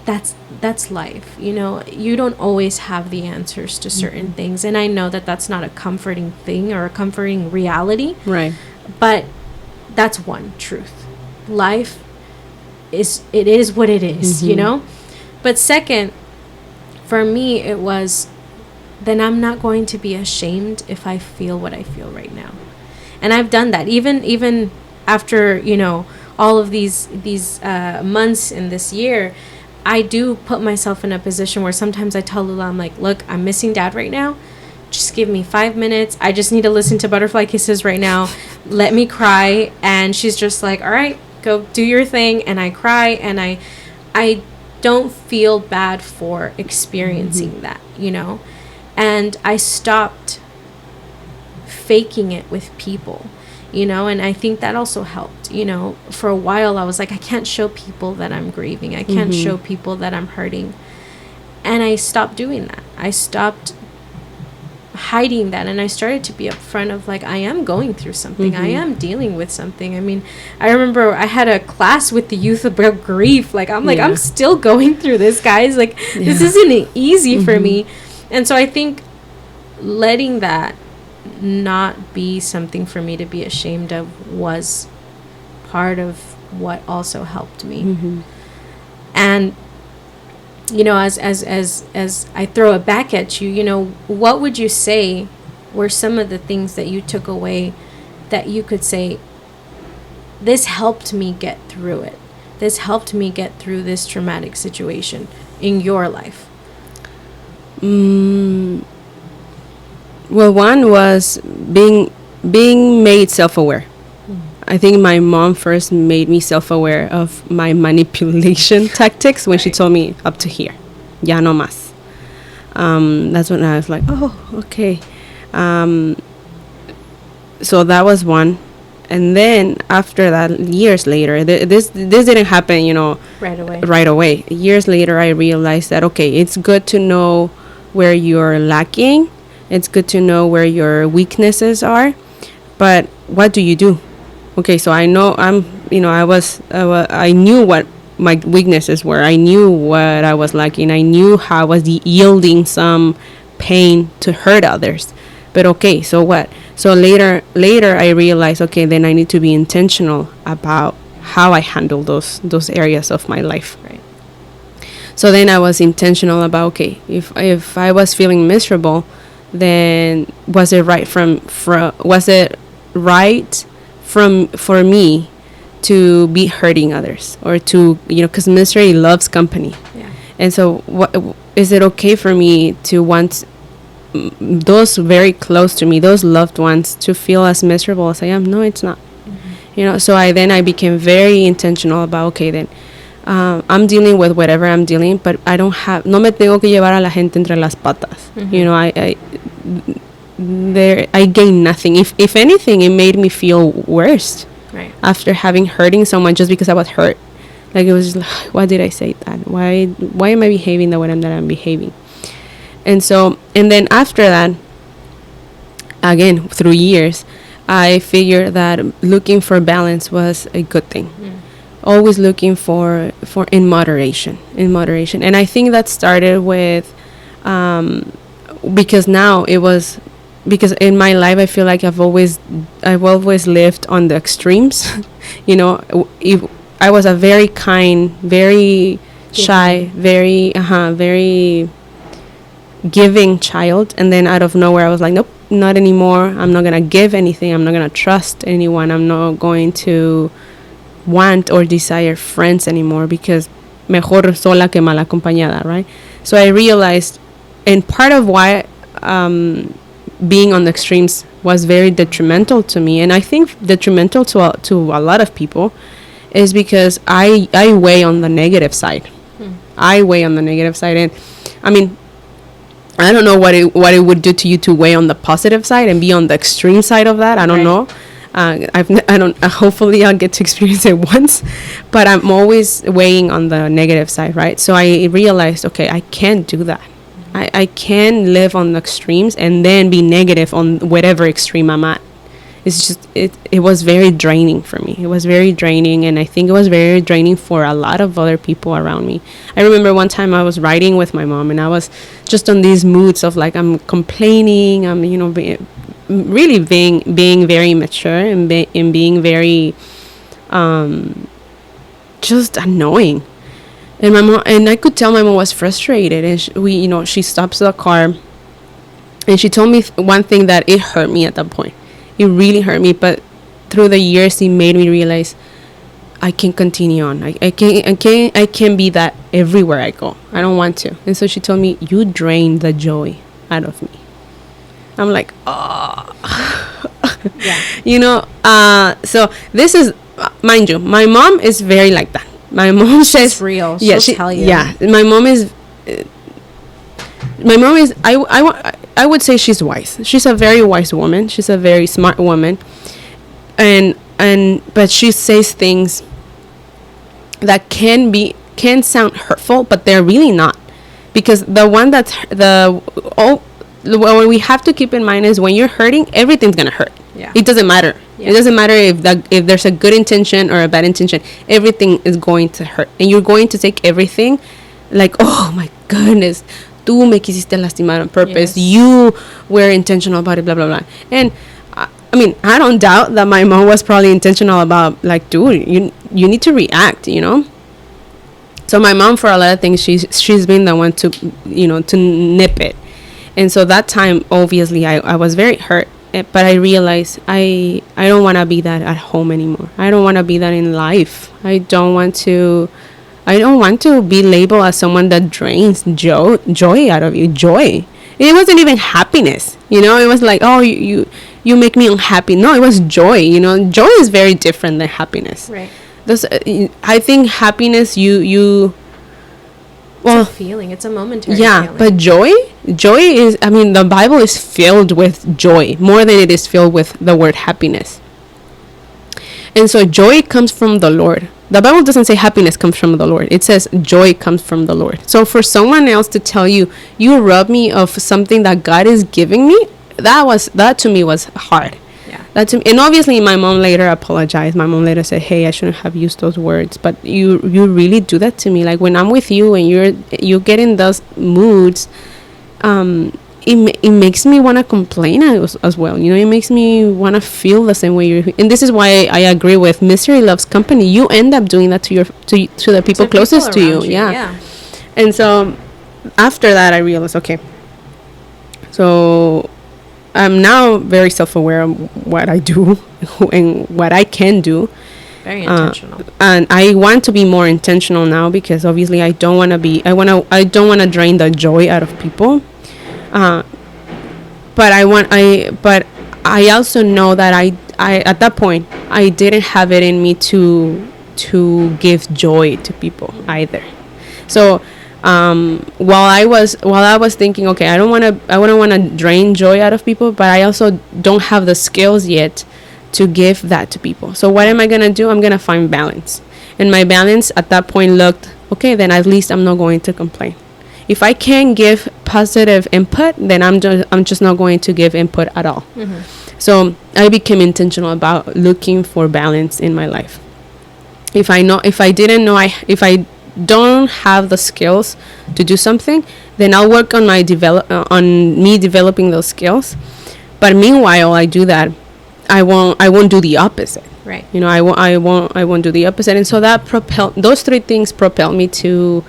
Speaker 2: that's life. You know, you don't always have the answers to certain things. And I know that that's not a comforting thing or a comforting reality.
Speaker 1: Right.
Speaker 2: But that's one truth. Life is what it is, you know? But second, for me, it was, then I'm not going to be ashamed if I feel what I feel right now. And I've done that. Even after, you know, all of these months in this year, I do put myself in a position where sometimes I tell Lula, I'm like, look, I'm missing Dad right now. Just give me 5 minutes. I just need to listen to Butterfly Kisses right now. let me cry, and she's just like, all right, go do your thing. And I cry, and I don't feel bad for experiencing that, you know. And I stopped faking it with people, you know. And I think that also helped, you know. For a while I was like, I can't show people that I'm grieving, I can't show people that I'm hurting. And I stopped doing that. I stopped hiding that, and I started to be upfront of like, I am going through something, I am dealing with something. I mean, I remember I had a class with the youth about grief. Like, I'm like, I'm still going through this, guys. Like, this isn't easy for me. And so I think letting that not be something for me to be ashamed of was part of what also helped me. And you know, as I throw it back at you, you know, what would you say were some of the things that you took away that you could say, this helped me get through it, this helped me get through this traumatic situation in your life?
Speaker 1: Well, one was being made self-aware. I think my mom first made me self-aware of my manipulation tactics when she told me up to here, ya no más. That's when I was like, oh, okay. So that was one. And then after that, years later, this didn't happen, you know, right away. Years later, I realized that, okay, it's good to know where you're lacking. It's good to know where your weaknesses are. But what do you do? Okay, so I know I knew what my weaknesses were. I knew what I was lacking. I knew how I was yielding some pain to hurt others. But okay, so what? So later I realized, okay, then I need to be intentional about how I handle those areas of my life.
Speaker 2: Right.
Speaker 1: So then I was intentional about, okay, if I was feeling miserable, then was it right for me to be hurting others, or to, you know, because misery loves company.
Speaker 2: Yeah.
Speaker 1: And so what is it okay for me to want those very close to me, those loved ones, to feel as miserable as I am? No, it's not. You know, so I became very intentional about, okay, then I'm dealing with whatever I'm dealing, but no me tengo que llevar a la gente entre las patas. You know, I gained nothing. If anything, it made me feel worse.
Speaker 2: Right.
Speaker 1: After hurting someone just because I was hurt. Like, it was just like, why did I say that? Why am I behaving the way that I'm behaving? And then after that, again, through years, I figured that looking for balance was a good thing. Always looking for in moderation. And I think that started with, because in my life, I feel like I've always lived on the extremes. You know, I was a very kind, very shy, very giving child, and then out of nowhere I was like, nope, not anymore. I'm not gonna give anything. I'm not gonna trust anyone. I'm not going to want or desire friends anymore, because mejor sola que mal acompañada, right? So I realized, and part of why being on the extremes was very detrimental to me, and I think detrimental to a lot of people, is because I weigh on the negative side. I weigh on the negative side, and I mean, I don't know what it would do to you to weigh on the positive side and be on the extreme side of that. I don't know. Hopefully I'll get to experience it once, but I'm always weighing on the negative side, right? So I realized, okay, I can't do that. I can live on the extremes and then be negative on whatever extreme I'm at. It's just, it was very draining for me. It was very draining, and I think it was very draining for a lot of other people around me. I remember one time I was riding with my mom, and I was just on these moods of like, I'm complaining, I'm, you know, really being very mature and being very just annoying. And my mom, and I could tell my mom was frustrated, and she stops the car, and she told me one thing that it hurt me at that point. It really hurt me, but through the years, it made me realize I can't continue on. I can't be that everywhere I go. I don't want to. And so she told me, you drain the joy out of me. I'm like, oh.
Speaker 2: Yeah.
Speaker 1: You know, so this is, mind you, my mom is very like that. My mom says,
Speaker 2: It's real.
Speaker 1: yeah,
Speaker 2: She'll tell you.
Speaker 1: yeah, my mom is, I would say she's wise. She's a very wise woman. She's a very smart woman. But she says things that can sound hurtful, but they're really not. Because the one that's what we have to keep in mind is when you're hurting, everything's gonna hurt.
Speaker 2: Yeah.
Speaker 1: It doesn't matter.
Speaker 2: Yeah.
Speaker 1: It doesn't matter if there's a good intention or a bad intention. Everything is going to hurt, and you're going to take everything like, oh my goodness, tú me quisiste lastimar on purpose.
Speaker 2: Yes.
Speaker 1: You were intentional about it, blah blah blah. And I mean, I don't doubt that my mom was probably intentional about, like, dude, you need to react, you know. So my mom, for a lot of things, she's been the one to, you know, to nip it. And so that time, obviously, I was very hurt. But I realized I don't want to be that at home anymore. I don't want to be that in life. I don't want to be labeled as someone that drains joy out of you. Joy. It wasn't even happiness. You know, it was like, oh, you make me unhappy. No, it was joy. You know, joy is very different than happiness.
Speaker 2: Right.
Speaker 1: I think happiness,
Speaker 2: It's a feeling. It's a momentary feeling.
Speaker 1: but joy is, I mean, the Bible is filled with joy more than it is filled with the word happiness. And so joy comes from the Lord. The Bible doesn't say happiness comes from the Lord. It says joy comes from the Lord. So for someone else to tell you, you rob me of something that God is giving me, that to me was hard. Yeah. And obviously my mom later apologized. My mom later said, hey, I shouldn't have used those words, but you really do that to me. Like, when I'm with you and you get in those moods, it makes me want to complain as well. You know, it makes me want to feel the same way you're. And this is why I agree with Misery Loves Company. You end up doing that to the people closest to you. Yeah. And so after that, I realized, okay, so I'm now very self-aware of what I do and what I can do.
Speaker 2: Very intentional.
Speaker 1: And I want to be more intentional now, because obviously I don't want to drain the joy out of people. But I also know that I at that point I didn't have it in me to give joy to people either. So while I was thinking, okay, I wouldn't want to drain joy out of people, but I also don't have the skills yet to give that to people. So what am I gonna do? I'm gonna find balance, and my balance at that point looked okay. Then at least I'm not going to complain. If I can't give positive input, then I'm just not going to give input at all. Mm-hmm. So I became intentional about looking for balance in my life. If I don't have the skills to do something, then I'll work on me developing those skills. But meanwhile, I do that, I won't do the opposite.
Speaker 2: Right.
Speaker 1: You know, I won't do the opposite. And so those three things propelled me to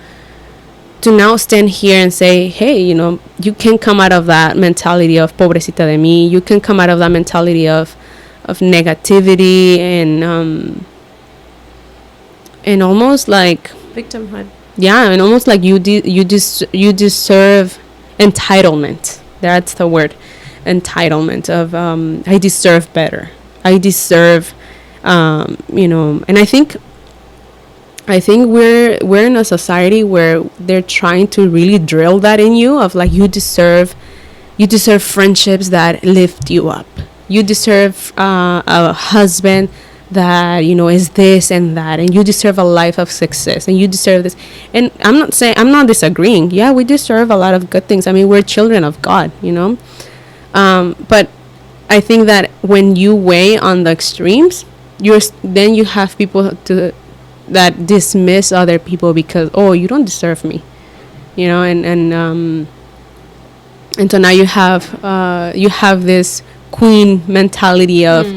Speaker 1: now stand here and say, hey, you know, you can come out of that mentality of pobrecita de mí. You can come out of that mentality of negativity and almost like
Speaker 2: victimhood.
Speaker 1: Yeah, and almost like you deserve entitlement. That's the word, entitlement of I deserve better. I deserve, you know. And I think we're in a society where they're trying to really drill that in you of like you deserve friendships that lift you up. You deserve a husband that, you know, is this and that, and you deserve a life of success, and you deserve this. And I'm not disagreeing. Yeah, we deserve a lot of good things. I mean, we're children of God, you know. But I think that when you weigh on the extremes, then you have people that dismiss other people because, oh, you don't deserve me, you know, and so now you have this queen mentality of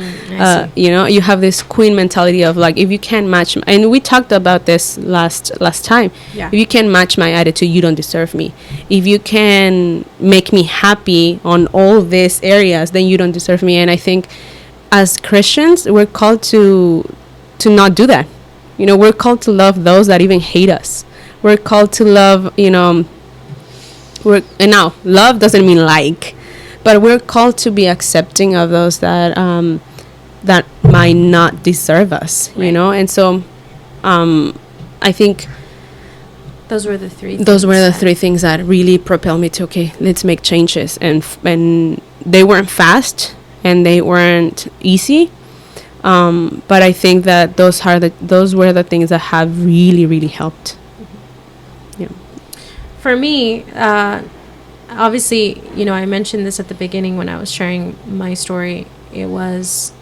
Speaker 1: you know, you have this queen mentality of like, if you can't match and we talked about this last time. Yeah. If you can't match my attitude, you don't deserve me. If you can make me happy on all these areas, then you don't deserve me. And I think as Christians, we're called to not do that. You know, we're called to love those that even hate us. We're called to love, you know, and now love doesn't mean like. but we're called to be accepting of those that that might not deserve us, you
Speaker 2: Right.
Speaker 1: know. And so I think
Speaker 2: Those were the three.
Speaker 1: those were the
Speaker 2: that-
Speaker 1: three things that really propelled me to, okay, let's make changes. And they weren't fast and they weren't easy, but I think that those were the things that have really, really helped.
Speaker 2: For me, obviously, you know, I mentioned this at the beginning when I was sharing my story. It was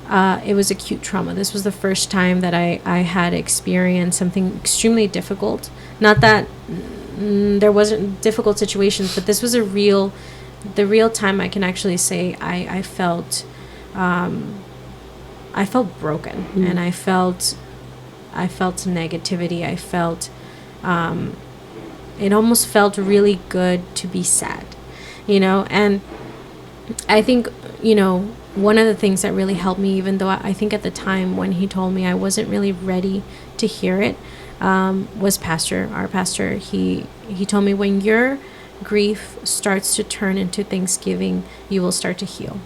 Speaker 2: acute trauma. This was the first time that I had experienced something extremely difficult. Not that there wasn't difficult situations, but this was the real time I can actually say I felt broken, and I felt negativity. I felt it almost felt really good to be sad, you know. And I think, you know, one of the things that really helped me, even though I think at the time when he told me I wasn't really ready to hear it, was our pastor. He told me, when your grief starts to turn into thanksgiving, you will start to heal.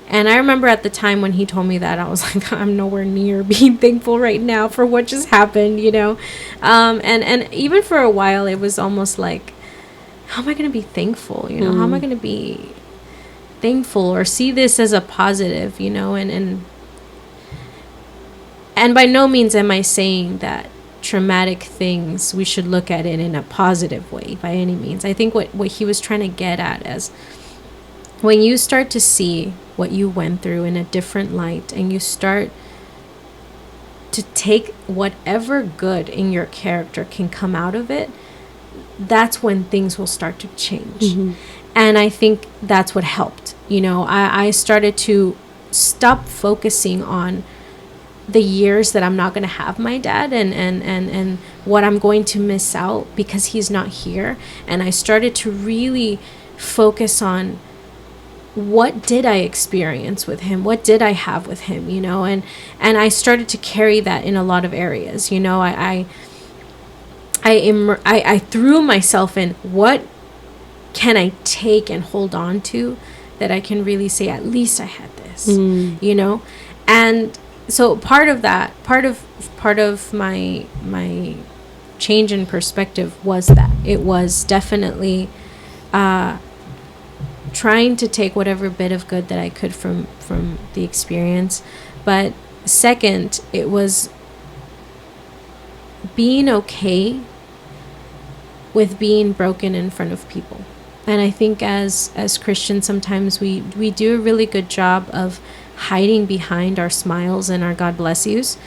Speaker 2: And I remember at the time when he told me that, I was like, I'm nowhere near being thankful right now for what just happened, you know. And even for a while, it was almost like, how am I going to be thankful? You know, how am I going to be thankful or see this as a positive, you know? And by no means am I saying that traumatic things, we should look at it in a positive way by any means. I think what he was trying to get at is, when you start to see what you went through in a different light, and you start to take whatever good in your character can come out of it, that's when things will start to change. And I think that's what helped. You know, I started to stop focusing on the years that I'm not going to have my dad, and what I'm going to miss out because he's not here. And I started to really focus on, what did I experience with him? What did I have with him? You know, and I started to carry that in a lot of areas. You know, I threw myself in, what can I take and hold on to that I can really say, at least I had this, you know? And so part of my change in perspective was that it was definitely trying to take whatever bit of good that I could from the experience. But second, it was being okay with being broken in front of people. And I think as Christians, sometimes we do a really good job of hiding behind our smiles and our God bless yous,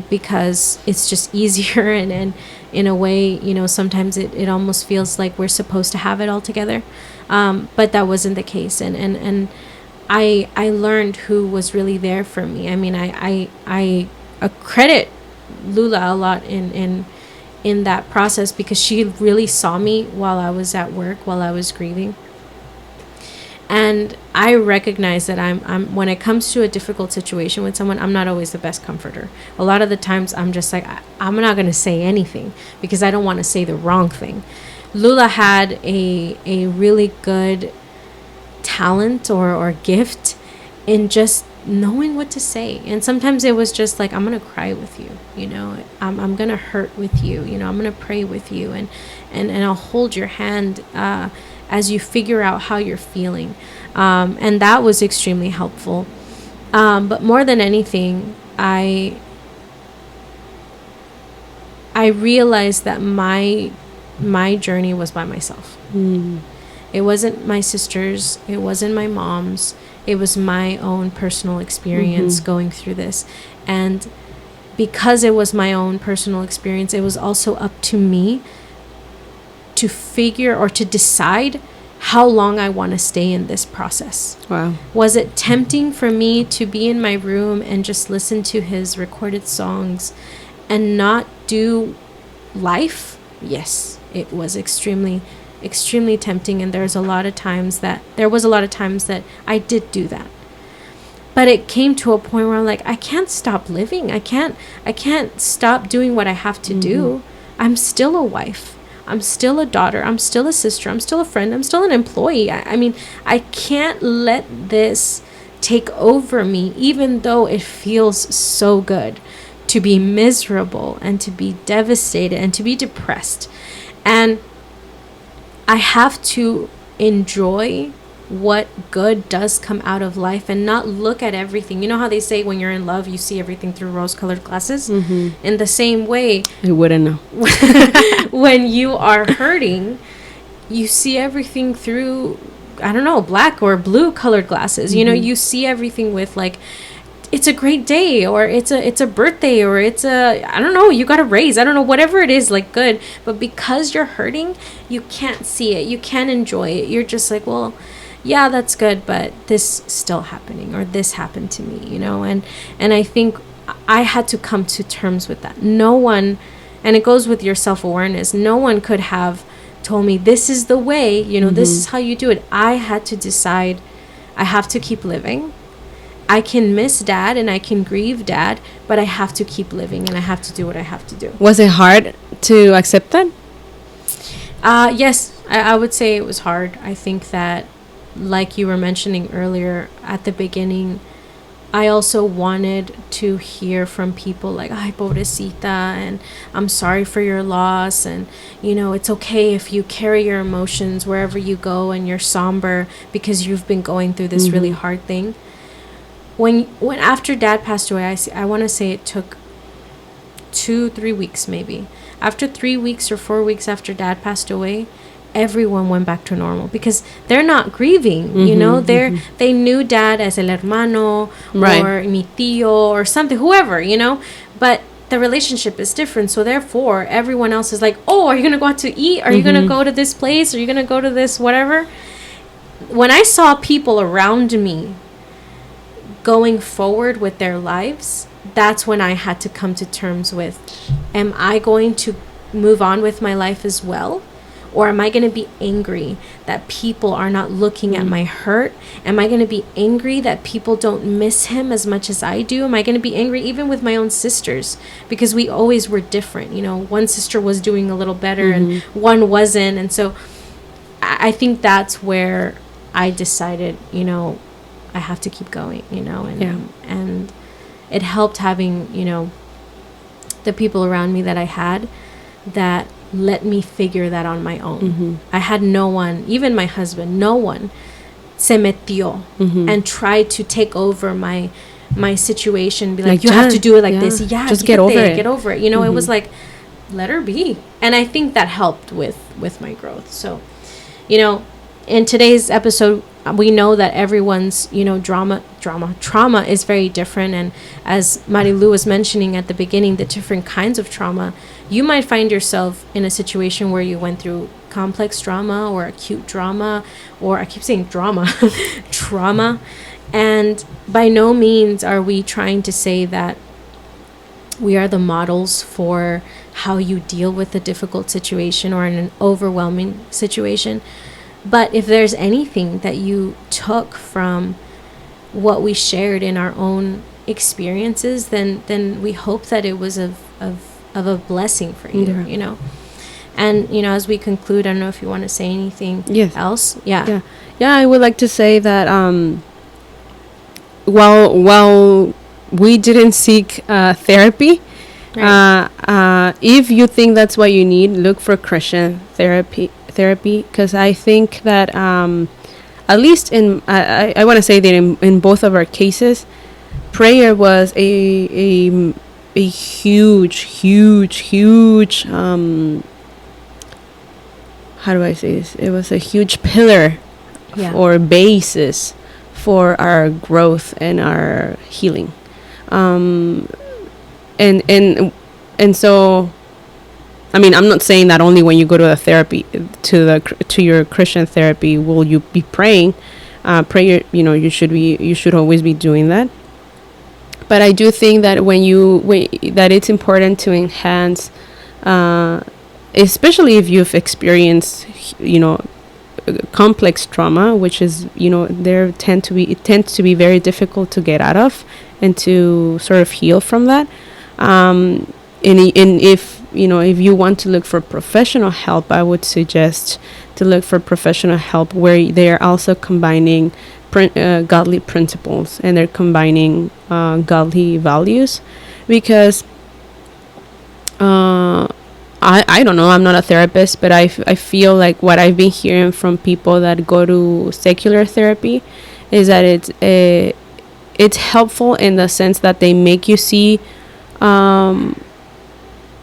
Speaker 2: because it's just easier, and in a way, you know, sometimes it almost feels like we're supposed to have it all together. But that wasn't the case. And I learned who was really there for me. I mean, I credit Lula a lot in that process, because she really saw me while I was at work, while I was grieving. And I recognize that I'm when it comes to a difficult situation with someone, I'm not always the best comforter. A lot of the times I'm just like, I'm not going to say anything because I don't want to say the wrong thing. Lula had a really good talent or gift in just knowing what to say. And sometimes it was just like, I'm going to cry with you, you know, I'm going to hurt with you, you know, I'm going to pray with you, and I'll hold your hand as you figure out how you're feeling. And that was extremely helpful. But more than anything, I realized that my journey was by myself. It wasn't my sister's, it wasn't my mom's, it was my own personal experience going through this. And because it was my own personal experience, it was also up to me to figure or to decide how long I want to stay in this process.
Speaker 1: Wow.
Speaker 2: Was it tempting for me to be in my room and just listen to his recorded songs and not do life? Yes, it was extremely tempting, and there was a lot of times that I did do that. But it came to a point where I'm like, I can't stop living. I can't stop doing what I have to do. I'm still a wife. I'm still a daughter, I'm still a sister, I'm still a friend, I'm still an employee. I mean, I can't let this take over me, even though it feels so good to be miserable and to be devastated and to be depressed. And I have to enjoy what good does come out of life and not look at everything. You know how they say when you're in love, you see everything through rose-colored glasses? Mm-hmm. In the same way,
Speaker 1: I wouldn't know.
Speaker 2: when you are hurting, you see everything through, I don't know, black or blue colored glasses. Mm-hmm. You know, you see everything with like, it's a great day, or it's a birthday, or it's a, I don't know, you got a raise, I don't know, whatever it is, like good. But because you're hurting, you can't see it, you can't enjoy it. You're just like, well, yeah, that's good, but this still happening, or this happened to me, you know. And I think I had to come to terms with that. No one, and it goes with your self-awareness, no one could have told me this is the way, you know, mm-hmm. this is how you do it. I had to decide I have to keep living. I can miss dad and I can grieve dad, but I have to keep living and I have to do what I have to do.
Speaker 1: Was it hard to accept that?
Speaker 2: Yes, I would say it was hard. I think that, like you were mentioning earlier at the beginning, I also wanted to hear from people like, ay, pobrecita, and I'm sorry for your loss, and, you know, it's okay if you carry your emotions wherever you go and you're somber because you've been going through this mm-hmm. really hard thing. When after dad passed away, I want to say it took 2-3 weeks maybe. After 3 weeks or 4 weeks after dad passed away, everyone went back to normal because they're not grieving, mm-hmm, you know, they knew dad as el hermano, right, or mi tío or something, whoever, you know, but the relationship is different. So therefore everyone else is like, oh, are you gonna go out to eat, are mm-hmm. you gonna go to this place, are you gonna go to this whatever. When I saw people around me going forward with their lives, that's when I had to come to terms with, am I going to move on with my life as well? Or am I going to be angry that people are not looking at my hurt? Am I going to be angry that people don't miss him as much as I do? Am I going to be angry even with my own sisters? Because we always were different. You know, one sister was doing a little better mm-hmm. and one wasn't. And so I think that's where I decided, you know, I have to keep going, you know, and it helped having, you know, the people around me that I had that let me figure that on my own. Mm-hmm. I had no one, even my husband, no one se metió mm-hmm. and tried to take over my situation, be like you have to do it like this. Yeah,
Speaker 1: just get over it.
Speaker 2: Get over it. You know, mm-hmm. it was like, let her be. And I think that helped with my growth. So, you know, in today's episode, we know that everyone's, you know, trauma is very different. And as Marilu was mentioning at the beginning, the different kinds of trauma, you might find yourself in a situation where you went through complex trauma or acute trauma, or I keep saying drama, trauma. And by no means are we trying to say that we are the models for how you deal with a difficult situation or in an overwhelming situation. But if there's anything that you took from what we shared in our own experiences, then we hope that it was of a blessing for you, you know. And, you know, as we conclude, I don't know if you want to say anything else. Yeah,
Speaker 1: I would like to say that while we didn't seek therapy, right. If you think that's what you need, look for Christian therapy, because I think that at least in I want to say that in both of our cases, prayer was a huge how do I say this? It was a huge pillar or basis for our growth and our healing. And so, I mean, I'm not saying that only when you go to the therapy, to your Christian therapy, will you be praying. Prayer, you know, you should always be doing that. But I do think that that it's important to enhance, especially if you've experienced, you know, complex trauma, which is, you know, it tends to be very difficult to get out of and to sort of heal from that. And if if you want to look for professional help, I would suggest to look for professional help where they are also combining godly principles, and they're combining godly values, because I don't know, I'm not a therapist, but I feel like what I've been hearing from people that go to secular therapy is that it's helpful in the sense that they make you see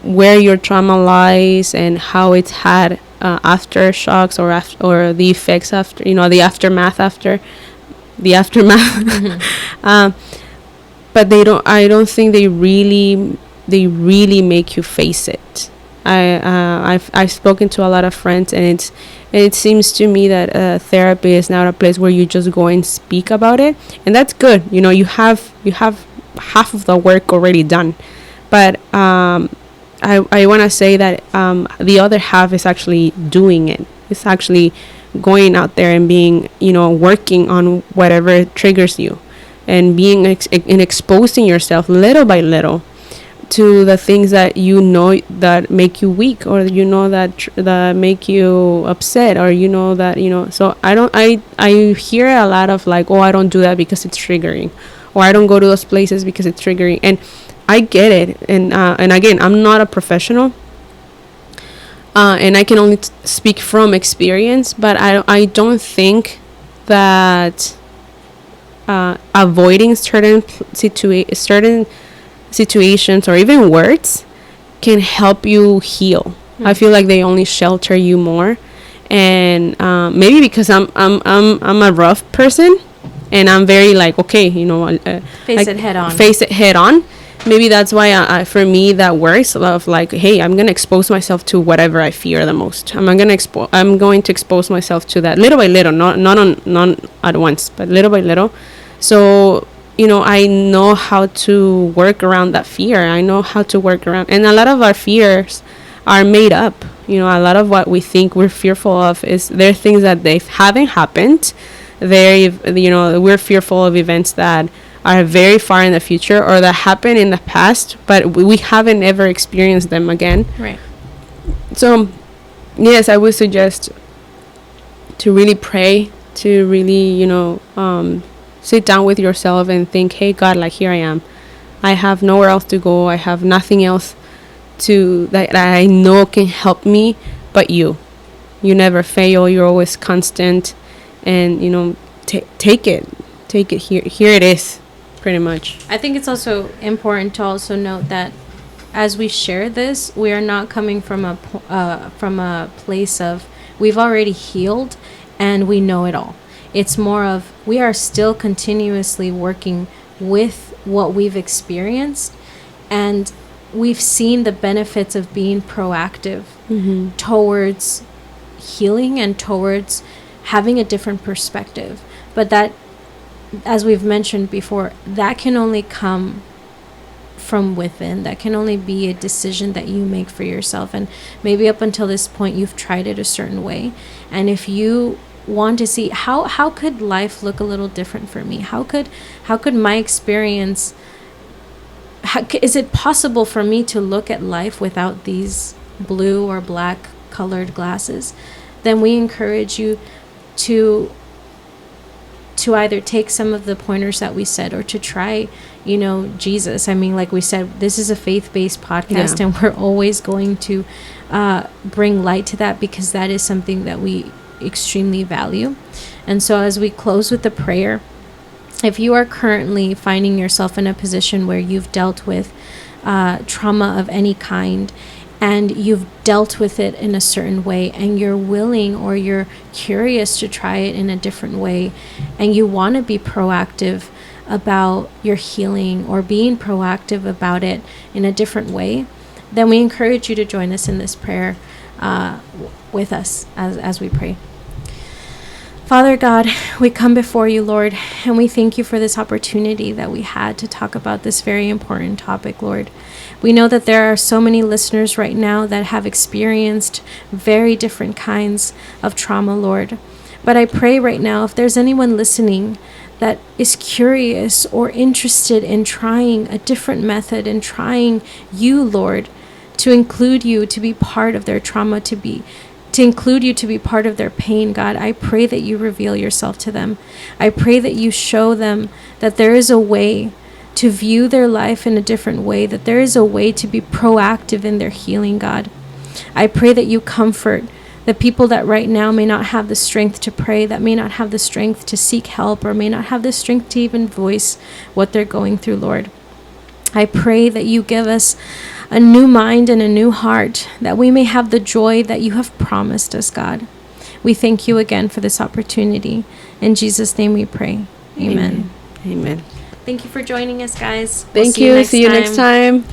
Speaker 1: where your trauma lies and how it's had aftershocks or the effects after, the aftermath after the aftermath. But I don't think they really make you face it. I've spoken to a lot of friends, and it seems to me that therapy is not a place where you just go and speak about it, and that's good. You have half of the work already done, but I want to say that the other half is actually doing it. It's actually going out there and being, working on whatever triggers you, and being and exposing yourself little by little to the things that that make you weak, or that make you upset, or that. So I hear a lot of like, oh, I don't do that because it's triggering, or I don't go to those places because it's triggering, and I get it. And again, I'm not a professional, and I can only speak from experience, but I don't think that avoiding certain situations or even words can help you heal. I feel like they only shelter you more, and maybe because I'm a rough person, and I'm very like, okay,
Speaker 2: face it
Speaker 1: head on. Maybe that's why for me that works, of like, hey, I'm gonna expose myself to whatever I fear the most. I'm going to expose myself to that little by little, not at once, but little by little. So I know how to work around that fear. I know how to work around, and a lot of our fears are made up. A lot of what we think we're fearful of they're things that they haven't happened. We're fearful of events that are very far in the future, or that happened in the past, but we haven't ever experienced them again.
Speaker 2: Right.
Speaker 1: So, yes, I would suggest to really pray, to really, sit down with yourself and think, hey, God, like, here I am. I have nowhere else to go. I have nothing else that I know can help me but you. You never fail. You're always constant. And, take it. Take it here. Here it is, pretty much.
Speaker 2: I think it's also important to also note that as we share this, we are not coming from a place of we've already healed and we know it all. It's more of we are still continuously working with what we've experienced, and we've seen the benefits of being proactive towards healing and towards having a different perspective. But that, as we've mentioned before, that can only come from within. That can only be a decision that you make for yourself. And maybe up until this point, you've tried it a certain way. And if you want to see how could life look a little different for me, how could my experience, is it possible for me to look at life without these blue or black colored glasses, then we encourage you to either take some of the pointers that we said, or to try Jesus. I mean, like we said, this is a faith-based podcast, and we're always going to bring light to that, because that is something that we extremely value. And so as we close with the prayer, if you are currently finding yourself in a position where you've dealt with trauma of any kind, and you've dealt with it in a certain way, and you're willing or you're curious to try it in a different way, and you want to be proactive about your healing or being proactive about it in a different way, then we encourage you to join us in this prayer with us as we pray. Father God, we come before you, Lord, and we thank you for this opportunity that we had to talk about this very important topic, Lord. We know that there are so many listeners right now that have experienced very different kinds of trauma, Lord. But I pray right now, if there's anyone listening that is curious or interested in trying a different method and trying you, Lord, to include you, to be part of their trauma, to include you, to be part of their pain, God, I pray that you reveal yourself to them. I pray that you show them that there is a way to view their life in a different way, that there is a way to be proactive in their healing, God. I pray that you comfort the people that right now may not have the strength to pray, that may not have the strength to seek help, or may not have the strength to even voice what they're going through, Lord. I pray that you give us a new mind and a new heart, that we may have the joy that you have promised us, God. We thank you again for this opportunity. In Jesus' name we pray. Amen.
Speaker 1: Amen.
Speaker 2: Thank you for joining us, guys.
Speaker 1: Thank you. See you next time.